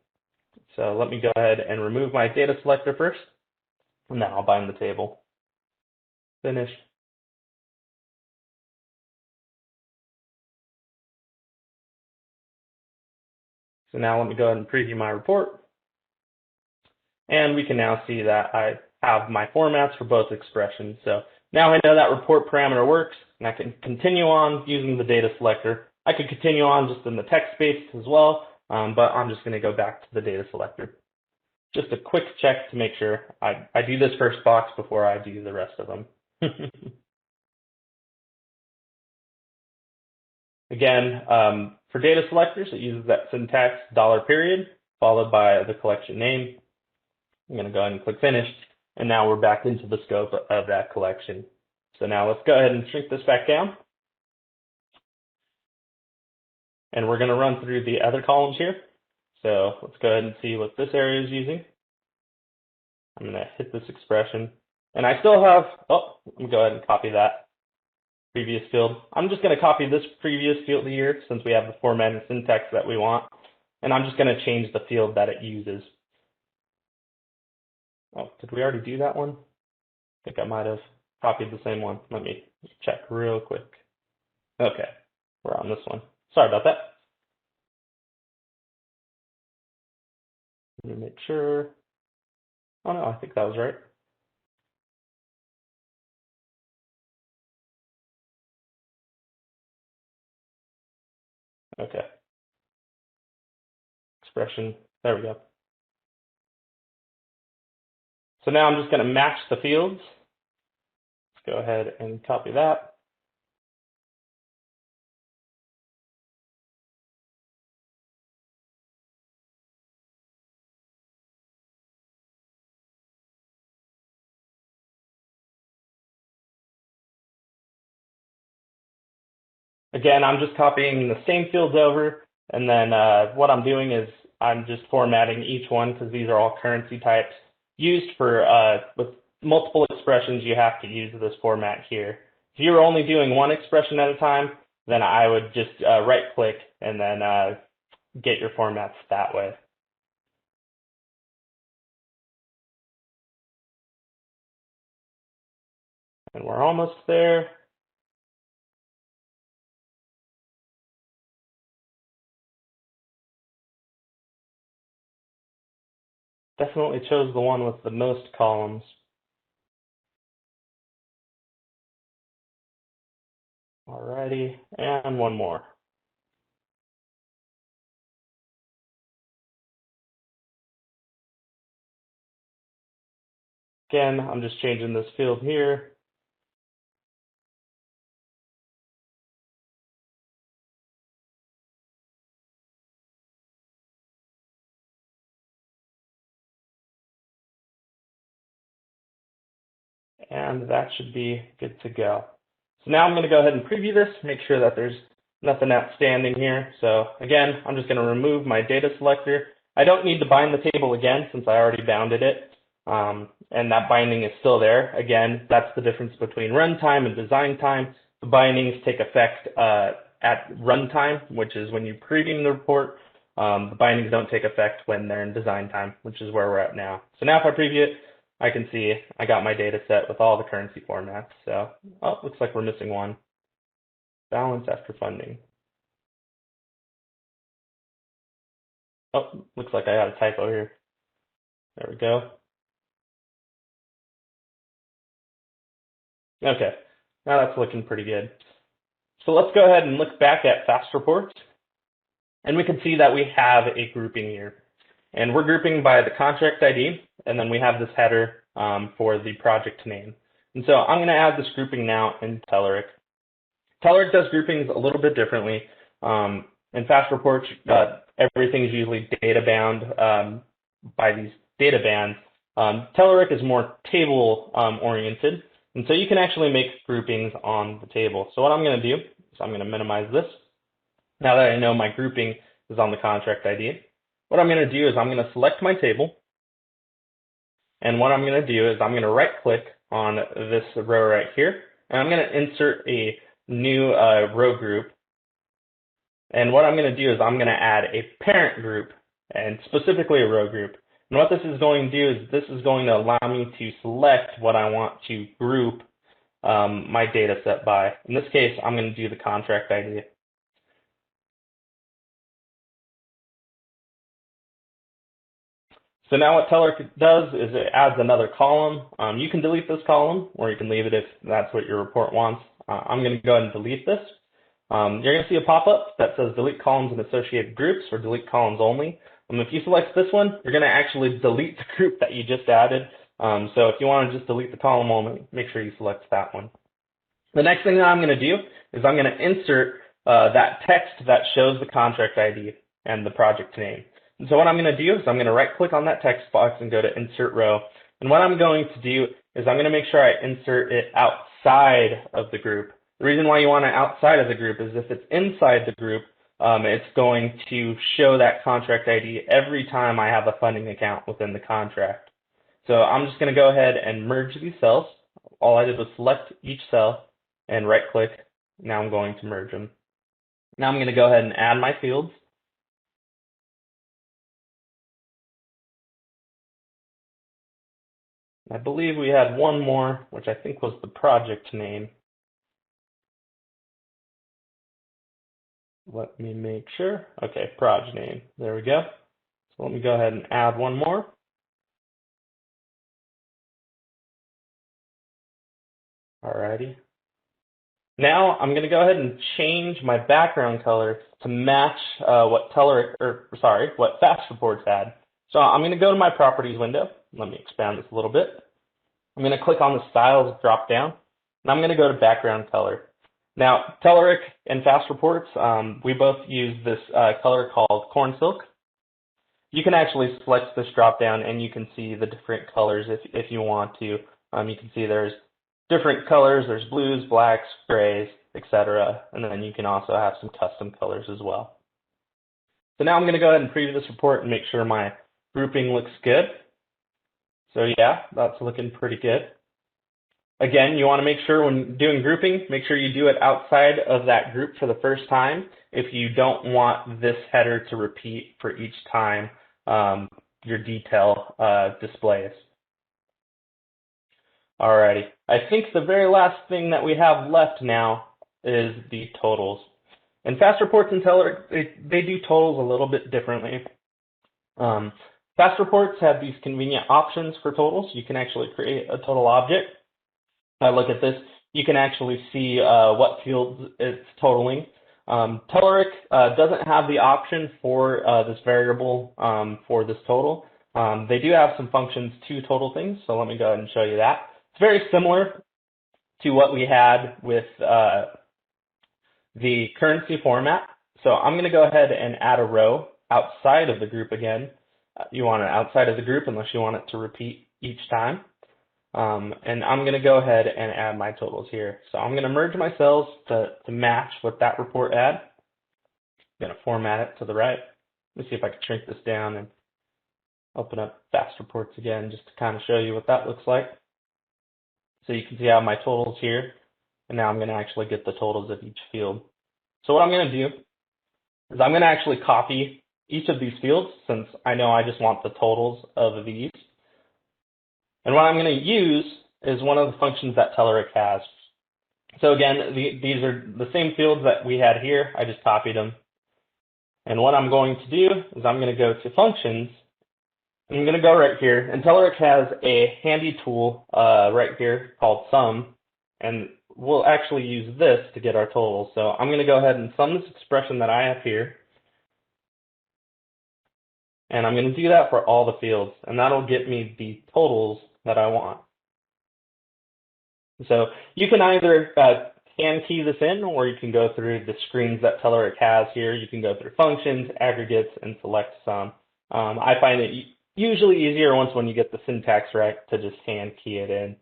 A: So let me go ahead and remove my data selector first, and then I'll bind the table. Finish. So now let me go ahead and preview my report. And we can now see that I have my formats for both expressions. So now I know that report parameter works, and I can continue on using the data selector. I could continue on just in the text space as well, but I'm just going to go back to the data selector. Just a quick check to make sure I do this first box before I do the rest of them. Again, for data selectors, it uses that syntax $period followed by the collection name. I'm going to go ahead and click finish, and now we're back into the scope of that collection. So now let's go ahead and shrink this back down. And we're going to run through the other columns here. So let's go ahead and see what this area is using. I'm going to hit this expression. And I still have, let me go ahead and copy that previous field. I'm just going to copy this previous field here since we have the formatting syntax that we want. And I'm just going to change the field that it uses. Oh, did we already do that one? I think I might have copied the same one. Let me check real quick. Okay, we're on this one. Sorry about that. Let me make sure. Oh no, I think that was right. Okay. Expression, there we go. So now I'm just going to match the fields. Let's go ahead and copy that. Again, I'm just copying the same fields over, and then what I'm doing is I'm just formatting each one because these are all currency types used for, with multiple expressions, you have to use this format here. If you were only doing one expression at a time, then I would just right-click and then get your formats that way. And we're almost there. Definitely chose the one with the most columns. Alrighty, and one more. Again, I'm just changing this field here. And that should be good to go. So now I'm going to go ahead and preview this, make sure that there's nothing outstanding here. So again, I'm just going to remove my data selector. I don't need to bind the table again since I already bounded it. And that binding is still there. Again, that's the difference between runtime and design time. The bindings take effect at runtime, which is when you preview the report. The bindings don't take effect when they're in design time, which is where we're at now. So now if I preview it, I can see I got my data set with all the currency formats. So, looks like we're missing one. Balance after funding. Oh, looks like I got a typo here. There we go. Okay, now that's looking pretty good. So let's go ahead and look back at fast reports. And we can see that we have a grouping here. And we're grouping by the contract ID, and then we have this header for the project name. And so I'm going to add this grouping now in Telerik. Telerik does groupings a little bit differently. In fast reports, everything is usually data bound by these data bands. Telerik is more table oriented, and so you can actually make groupings on the table. So what I'm going to do is I'm going to minimize this. Now that I know my grouping is on the contract ID, what I'm going to do is I'm going to select my table. And what I'm going to do is I'm going to right click on this row right here. And I'm going to insert a new row group. And what I'm going to do is I'm going to add a parent group and specifically a row group. And what this is going to do is this is going to allow me to select what I want to group my data set by. In this case, I'm going to do the contract ID. So now what Telerik does is it adds another column. You can delete this column, or you can leave it if that's what your report wants. I'm going to go ahead and delete this. You're going to see a pop-up that says delete columns and associated groups, or delete columns only. If you select this one, you're going to actually delete the group that you just added. So if you want to just delete the column only, make sure you select that one. The next thing that I'm going to do is I'm going to insert that text that shows the contract ID and the project name. And so what I'm going to do is I'm going to right-click on that text box and go to Insert Row. And what I'm going to do is I'm going to make sure I insert it outside of the group. The reason why you want it outside of the group is if it's inside the group, it's going to show that contract ID every time I have a funding account within the contract. So I'm just going to go ahead and merge these cells. All I did was select each cell and right-click. Now I'm going to merge them. Now I'm going to go ahead and add my fields. I believe we had one more, which I think was the project name. Let me make sure. Okay, project name. There we go. So let me go ahead and add one more. Alrighty. Now I'm going to go ahead and change my background color to match what Fast Reports had. So I'm going to go to my properties window. Let me expand this a little bit. I'm going to click on the styles drop down, and I'm going to go to background color. Now, Telerik and Fast Reports, we both use this color called Corn Silk. You can actually select this drop down, and you can see the different colors if you want to. You can see there's different colors. There's blues, blacks, grays, etc. And then you can also have some custom colors as well. So now I'm going to go ahead and preview this report and make sure my grouping looks good. So yeah, that's looking pretty good. Again, you want to make sure when doing grouping, make sure you do it outside of that group for the first time if you don't want this header to repeat for each time your detail displays. Alrighty, I think the very last thing that we have left now is the totals. And Fast Reports and Telerik, they do totals a little bit differently. Fast Reports have these convenient options for totals. You can actually create a total object. Look at this. You can actually see what fields it's totaling. Telerik doesn't have the option for this variable for this total. They do have some functions to total things, so let me go ahead and show you that. It's very similar to what we had with the currency format. So I'm going to go ahead and add a row outside of the group again. You want it outside of the group unless you want it to repeat each time. And I'm going to go ahead and add my totals here. So I'm going to merge my cells to match what that report had. I'm going to format it to the right. Let me see if I can shrink this down and open up Fast Reports again just to kind of show you what that looks like. So you can see I have my totals here. And now I'm going to actually get the totals of each field. So what I'm going to do is I'm going to actually copy each of these fields since I know I just want the totals of these. And what I'm going to use is one of the functions that Telerik has. So again, these are the same fields that we had here. I just copied them. And what I'm going to do is I'm going to go to functions. And I'm going to go right here. And Telerik has a handy tool right here called sum. And we'll actually use this to get our totals. So I'm going to go ahead and sum this expression that I have here. And I'm going to do that for all the fields. And that'll get me the totals that I want. So you can either hand key this in, or you can go through the screens that Telerik has here. You can go through functions, aggregates, and select sum. I find it usually easier when you get the syntax right to just hand key it in.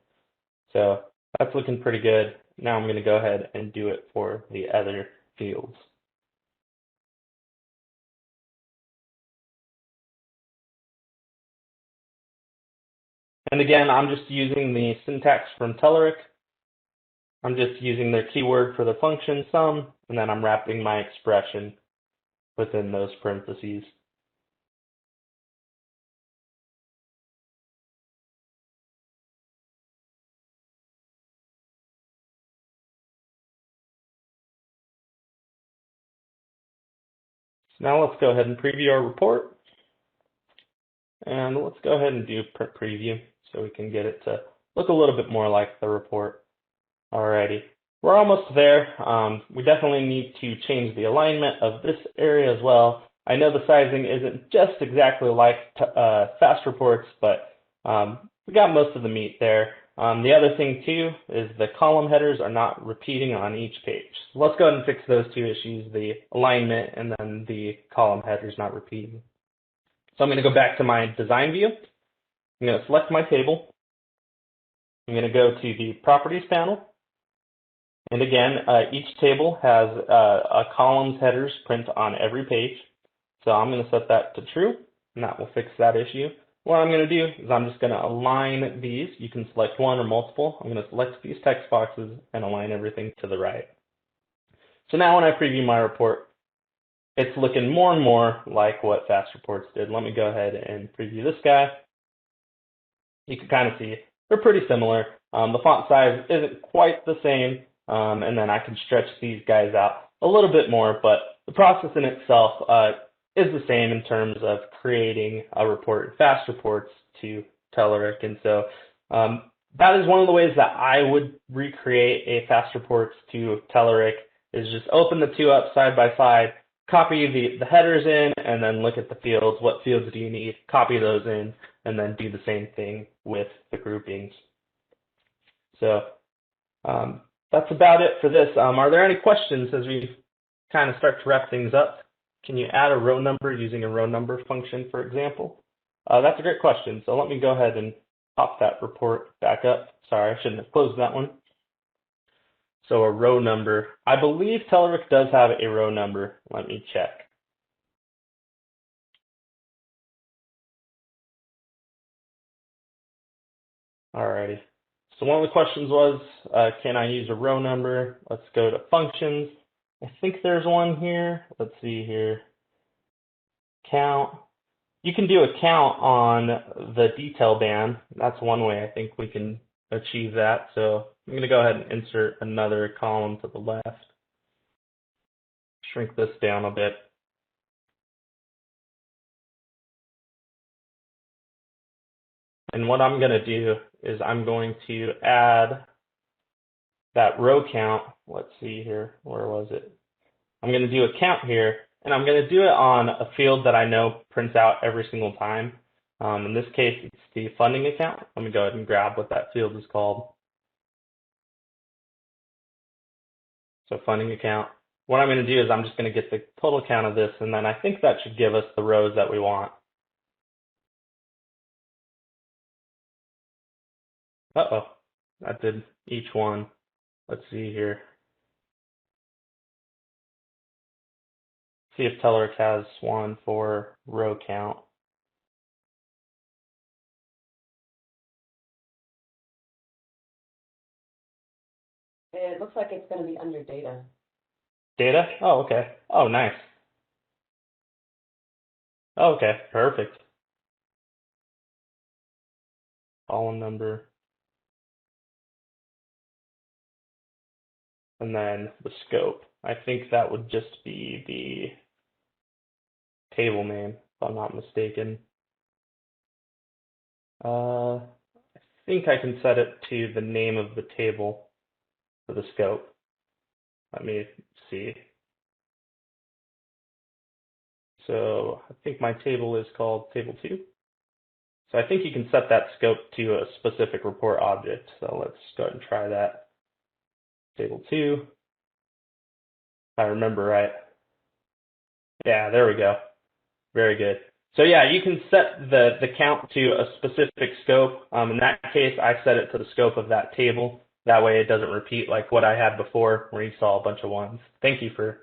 A: So that's looking pretty good. Now I'm going to go ahead and do it for the other fields. And again, I'm just using the syntax from Telerik. I'm just using their keyword for the function sum, and then I'm wrapping my expression within those parentheses. So now let's go ahead and preview our report. And let's go ahead and do print preview so we can get it to look a little bit more like the report. Alrighty, we're almost there. We definitely need to change the alignment of this area as well. I know the sizing isn't just exactly like fast reports, but we got most of the meat there. The other thing too is the column headers are not repeating on each page. So let's go ahead and fix those two issues, the alignment and then the column headers not repeating. So I'm going to go back to my design view. I'm going to select my table. I'm going to go to the properties panel. And again, each table has a columns headers print on every page. So I'm going to set that to true, and that will fix that issue. What I'm going to do is I'm just going to align these. You can select one or multiple. I'm going to select these text boxes and align everything to the right. So now when I preview my report, it's looking more and more like what Fast Reports did. Let me go ahead and preview this guy. You can kind of see they're pretty similar. The font size isn't quite the same, and then I can stretch these guys out a little bit more, but the process in itself is the same in terms of creating a report in Fast Reports to Telerik. And so that is one of the ways that I would recreate a Fast Reports to Telerik, is just open the two up side by side, copy the headers in, and then look at the fields. What fields do you need? Copy those in, and then do the same thing with the groupings. So that's about it for this. Are there any questions as we kind of start to wrap things up? Can you add a row number using a row number function, for example? That's a great question. So let me go ahead and pop that report back up. Sorry, I shouldn't have closed that one. So a row number. I believe Telerik does have a row number. Let me check. Alrighty. So one of the questions was, can I use a row number? Let's go to functions. I think there's one here. Let's see here. Count. You can do a count on the detail band. That's one way I think we can achieve that. So I'm going to go ahead and insert another column to the left. Shrink this down a bit. And what I'm going to do is I'm going to add that row count. Let's see here. Where was it? I'm going to do a count here, and I'm going to do it on a field that I know prints out every single time. In this case, it's the funding account. Let me go ahead and grab what that field is called. So funding account. What I'm going to do is I'm just going to get the total count of this, and then I think that should give us the rows that we want. Uh-oh, that did each one. Let's see here. See if Telerik has one for row count.
B: It looks like it's going to be under data.
A: Data? Oh, okay. Oh, nice. Oh, okay, perfect. Column number. And then the scope. I think that would just be the table name, if I'm not mistaken. I think I can set it to the name of the table for the scope. Let me see. So I think my table is called table 2. So I think you can set that scope to a specific report object. So let's go ahead and try that. Table 2. If I remember right. Yeah, there we go. Very good. So yeah, you can set the count to a specific scope. In that case, I set it to the scope of that table. That way it doesn't repeat like what I had before where you saw a bunch of ones. Thank you for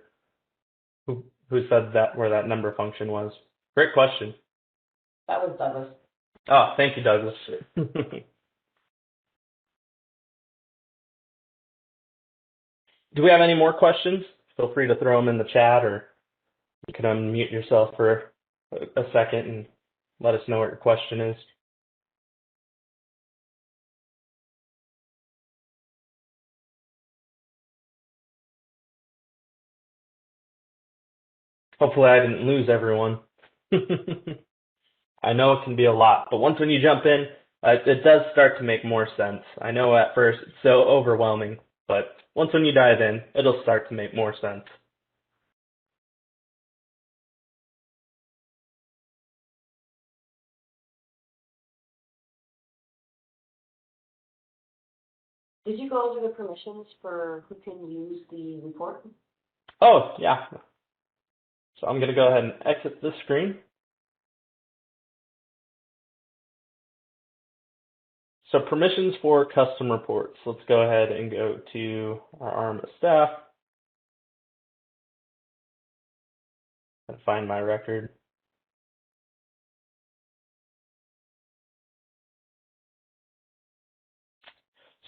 A: who said that, where that number function was. Great question.
B: That was Douglas.
A: Oh, thank you, Douglas. Do we have any more questions? Feel free to throw them in the chat, or you can unmute yourself for a second and let us know what your question is. Hopefully I didn't lose everyone. I know it can be a lot, but once when you jump in, it does start to make more sense. I know at first it's so overwhelming, but once when you dive in, it'll start to make more sense.
B: Did you go over the permissions for who can use the report?
A: Oh, yeah. So I'm going to go ahead and exit this screen. So permissions for custom reports. Let's go ahead and go to our RMS staff and find my record.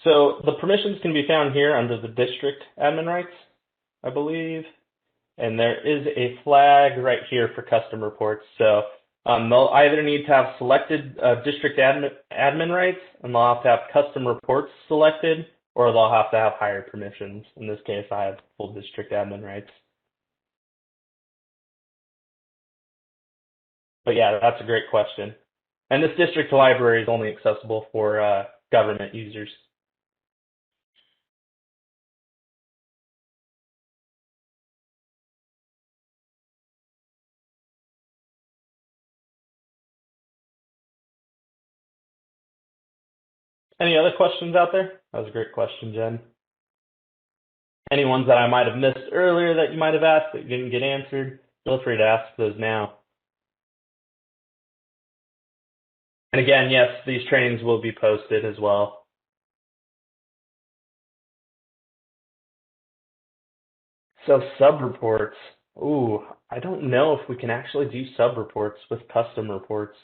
A: So the permissions can be found here under the district admin rights, I believe. And there is a flag right here for custom reports. So they'll either need to have selected district admin rights, and they'll have to have custom reports selected, or they'll have to have higher permissions. In this case, I have full district admin rights. But yeah, that's a great question. And this district library is only accessible for government users. Any other questions out there? That was a great question, Jen. Any ones that I might have missed earlier that you might have asked that didn't get answered, feel free to ask those now. And again, yes, these trainings will be posted as well. So sub-reports. Ooh, I don't know if we can actually do sub-reports with custom reports.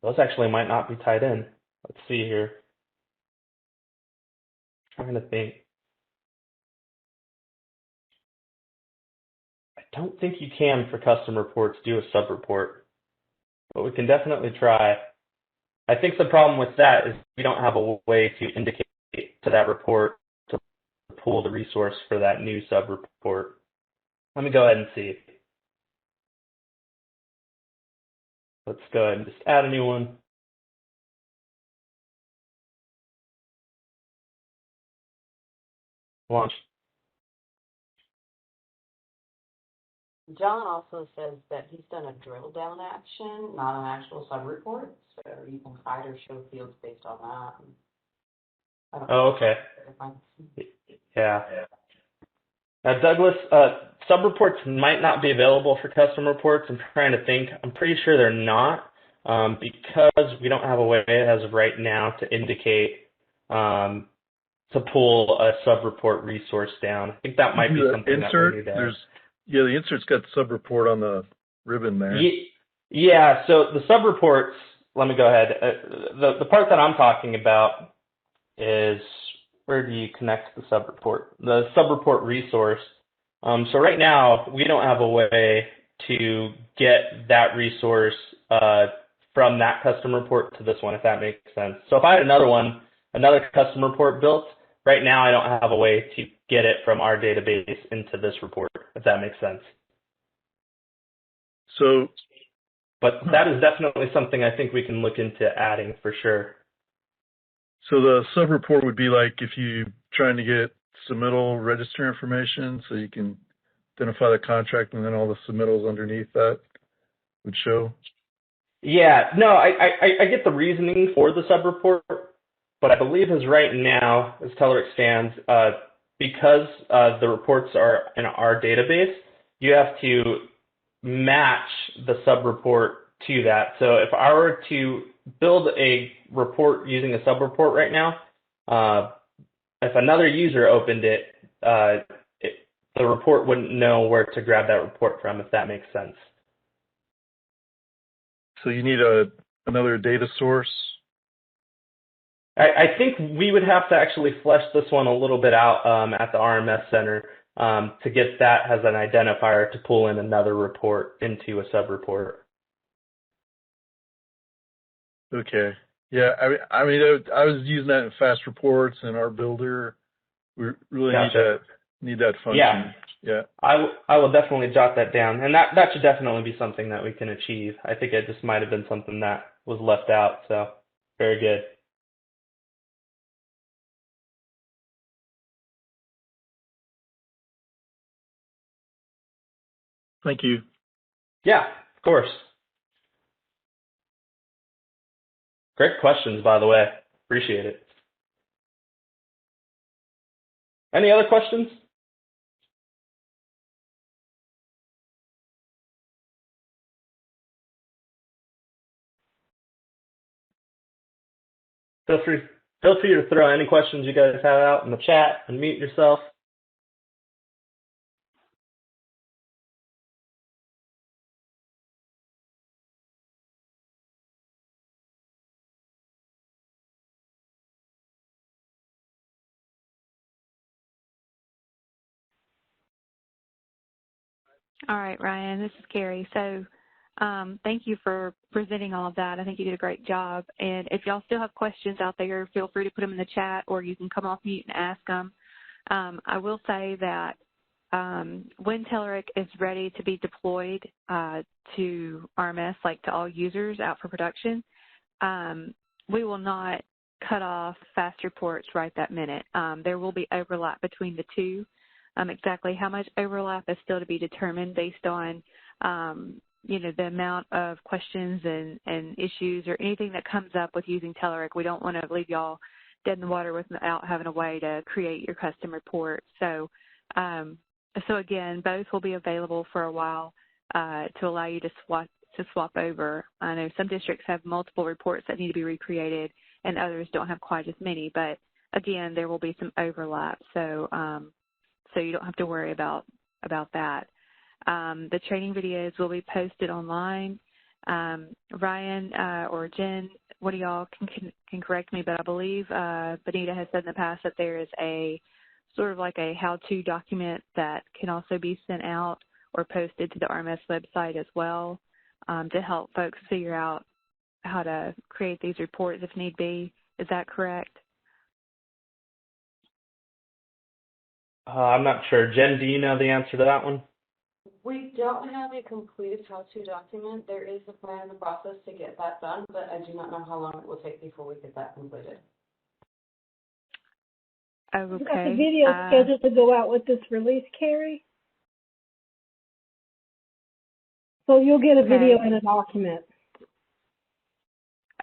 A: Those actually might not be tied in. Let's see here. I'm trying to think. I don't think you can, for custom reports, do a sub-report, but we can definitely try. I think the problem with that is we don't have a way to indicate to that report to pull the resource for that new sub-report. Let me go ahead and see. Let's go ahead and just add a new one. Launch.
B: John also says that he's done a drill down action, not an actual sub-report, so you can hide or show fields based on that.
A: Oh, okay. Yeah. Now, Douglas, sub-reports might not be available for custom reports. I'm trying to think. I'm pretty sure they're not, because we don't have a way as of right now to indicate to pull a sub-report resource down. I think that might be something that we need to add.
C: Yeah, the insert's got sub-report on the ribbon there.
A: Yeah, so the sub-reports, let me go ahead. The part that I'm talking about is, where do you connect the sub-report? The sub-report resource. So right now, we don't have a way to get that resource from that custom report to this one, if that makes sense. So if I had another custom report built, right now I don't have a way to get it from our database into this report, if that makes sense. But that is definitely something I think we can look into adding for sure.
C: So the sub-report would be like if you're trying to get submittal register information, so you can identify the contract and then all the submittals underneath that would show? Yeah,
A: no, I get the reasoning for the sub-report, but I believe as right now, as Telerik stands, because the reports are in our database, you have to match the sub-report to that. So if I were to build a report using a sub-report right now, if another user opened it, the report wouldn't know where to grab that report from, if that makes sense.
C: So you need another data source?
A: I think we would have to actually flesh this one a little bit out at the RMS Center to get that as an identifier to pull in another report into a sub-report.
C: Okay. Yeah, I mean, I was using that in fast reports and our builder. We really need to Need that function.
A: Yeah.
C: Yeah.
A: I will definitely jot that down, and that should definitely be something that we can achieve. I think it just might have been something that was left out, so very good.
C: Thank you.
A: Yeah, of course. Great questions, by the way. Appreciate it. Any other questions? Feel free to throw any questions you guys have out in the chat and mute yourself.
D: All right, Ryan, this is Carrie. So thank you for presenting all of that. I think you did a great job. And if y'all still have questions out there, feel free to put them in the chat, or you can come off mute and ask them. I will say that when Telerik is ready to be deployed to RMS, like to all users out for production, we will not cut off fast reports right that minute. There will be overlap between the two. Exactly how much overlap is still to be determined based on, the amount of questions and issues or anything that comes up with using Telerik. We don't want to leave y'all dead in the water without having a way to create your custom report. So, again, both will be available for a while to allow you to swap over. I know some districts have multiple reports that need to be recreated, and others don't have quite as many. But again, there will be some overlap. So you don't have to worry about that. The training videos will be posted online. Ryan or Jen, one of y'all can correct me, but I believe Benita has said in the past that there is a sort of like a how-to document that can also be sent out or posted to the RMS website as well to help folks figure out how to create these reports if need be. Is that correct?
A: I'm not sure. Jen, do you know the answer to that one?
B: We don't have a completed how-to document. There is a plan in the process to get that done, but I do not know how long it will take before we get that completed.
D: Okay.
E: We've got the video scheduled to go out with this release, Carrie. So you'll get a video and a document.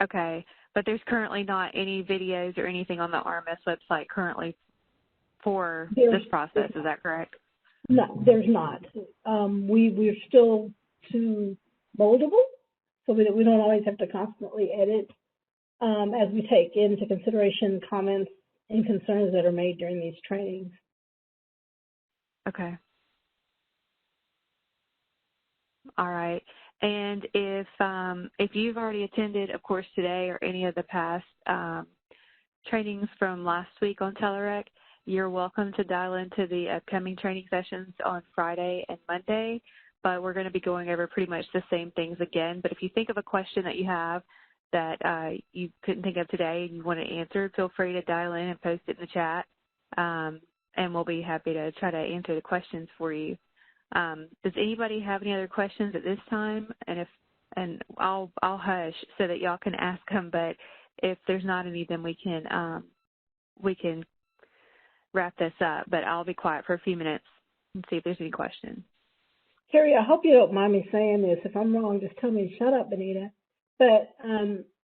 D: Okay, but there's currently not any videos or anything on the RMS website currently for this process, is that correct?
E: No, there's not. We're still too moldable, so we don't always have to constantly edit as we take into consideration comments and concerns that are made during these trainings.
D: Okay. All right. And if you've already attended, of course, today or any of the past trainings from last week on Telerik, you're welcome to dial into the upcoming training sessions on Friday and Monday, but we're going to be going over pretty much the same things again. But if you think of a question that you have that you couldn't think of today and you want to answer, feel free to dial in and post it in the chat, and we'll be happy to try to answer the questions for you. Does anybody have any other questions at this time? And I'll hush so that y'all can ask them, but if there's not any, then we can wrap this up, but I'll be quiet for a few minutes and see if there's any questions.
E: Carrie, I hope you don't mind me saying this. If I'm wrong, just tell me to shut up, Benita. But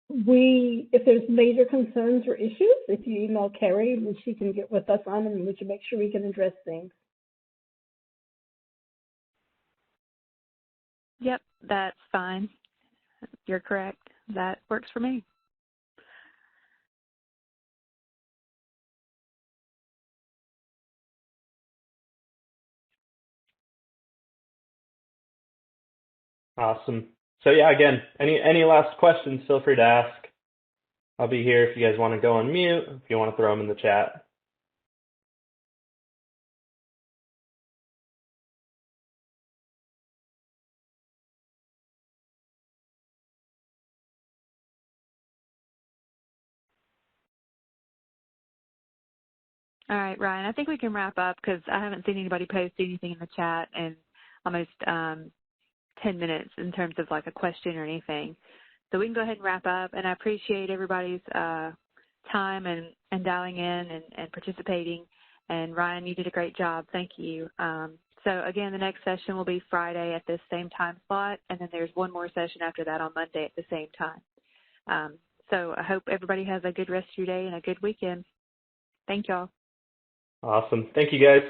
E: if there's major concerns or issues, if you email Carrie, then she can get with us on them and we can make sure we can address things.
D: Yep, that's fine. You're correct. That works for me.
A: Awesome. So yeah, again, any last questions, feel free to ask. I'll be here if you guys want to go on mute, if you want to throw them in the chat.
D: All right, Ryan, I think we can wrap up because I haven't seen anybody post anything in the chat in almost 10 minutes in terms of like a question or anything. So we can go ahead and wrap up, and I appreciate everybody's time and dialing in and participating. And Ryan, you did a great job. Thank you. So again, the next session will be Friday at this same time slot, and then there's one more session after that on Monday at the same time. So I hope everybody has a good rest of your day and a good weekend. Thank y'all.
A: Awesome. Thank you, guys.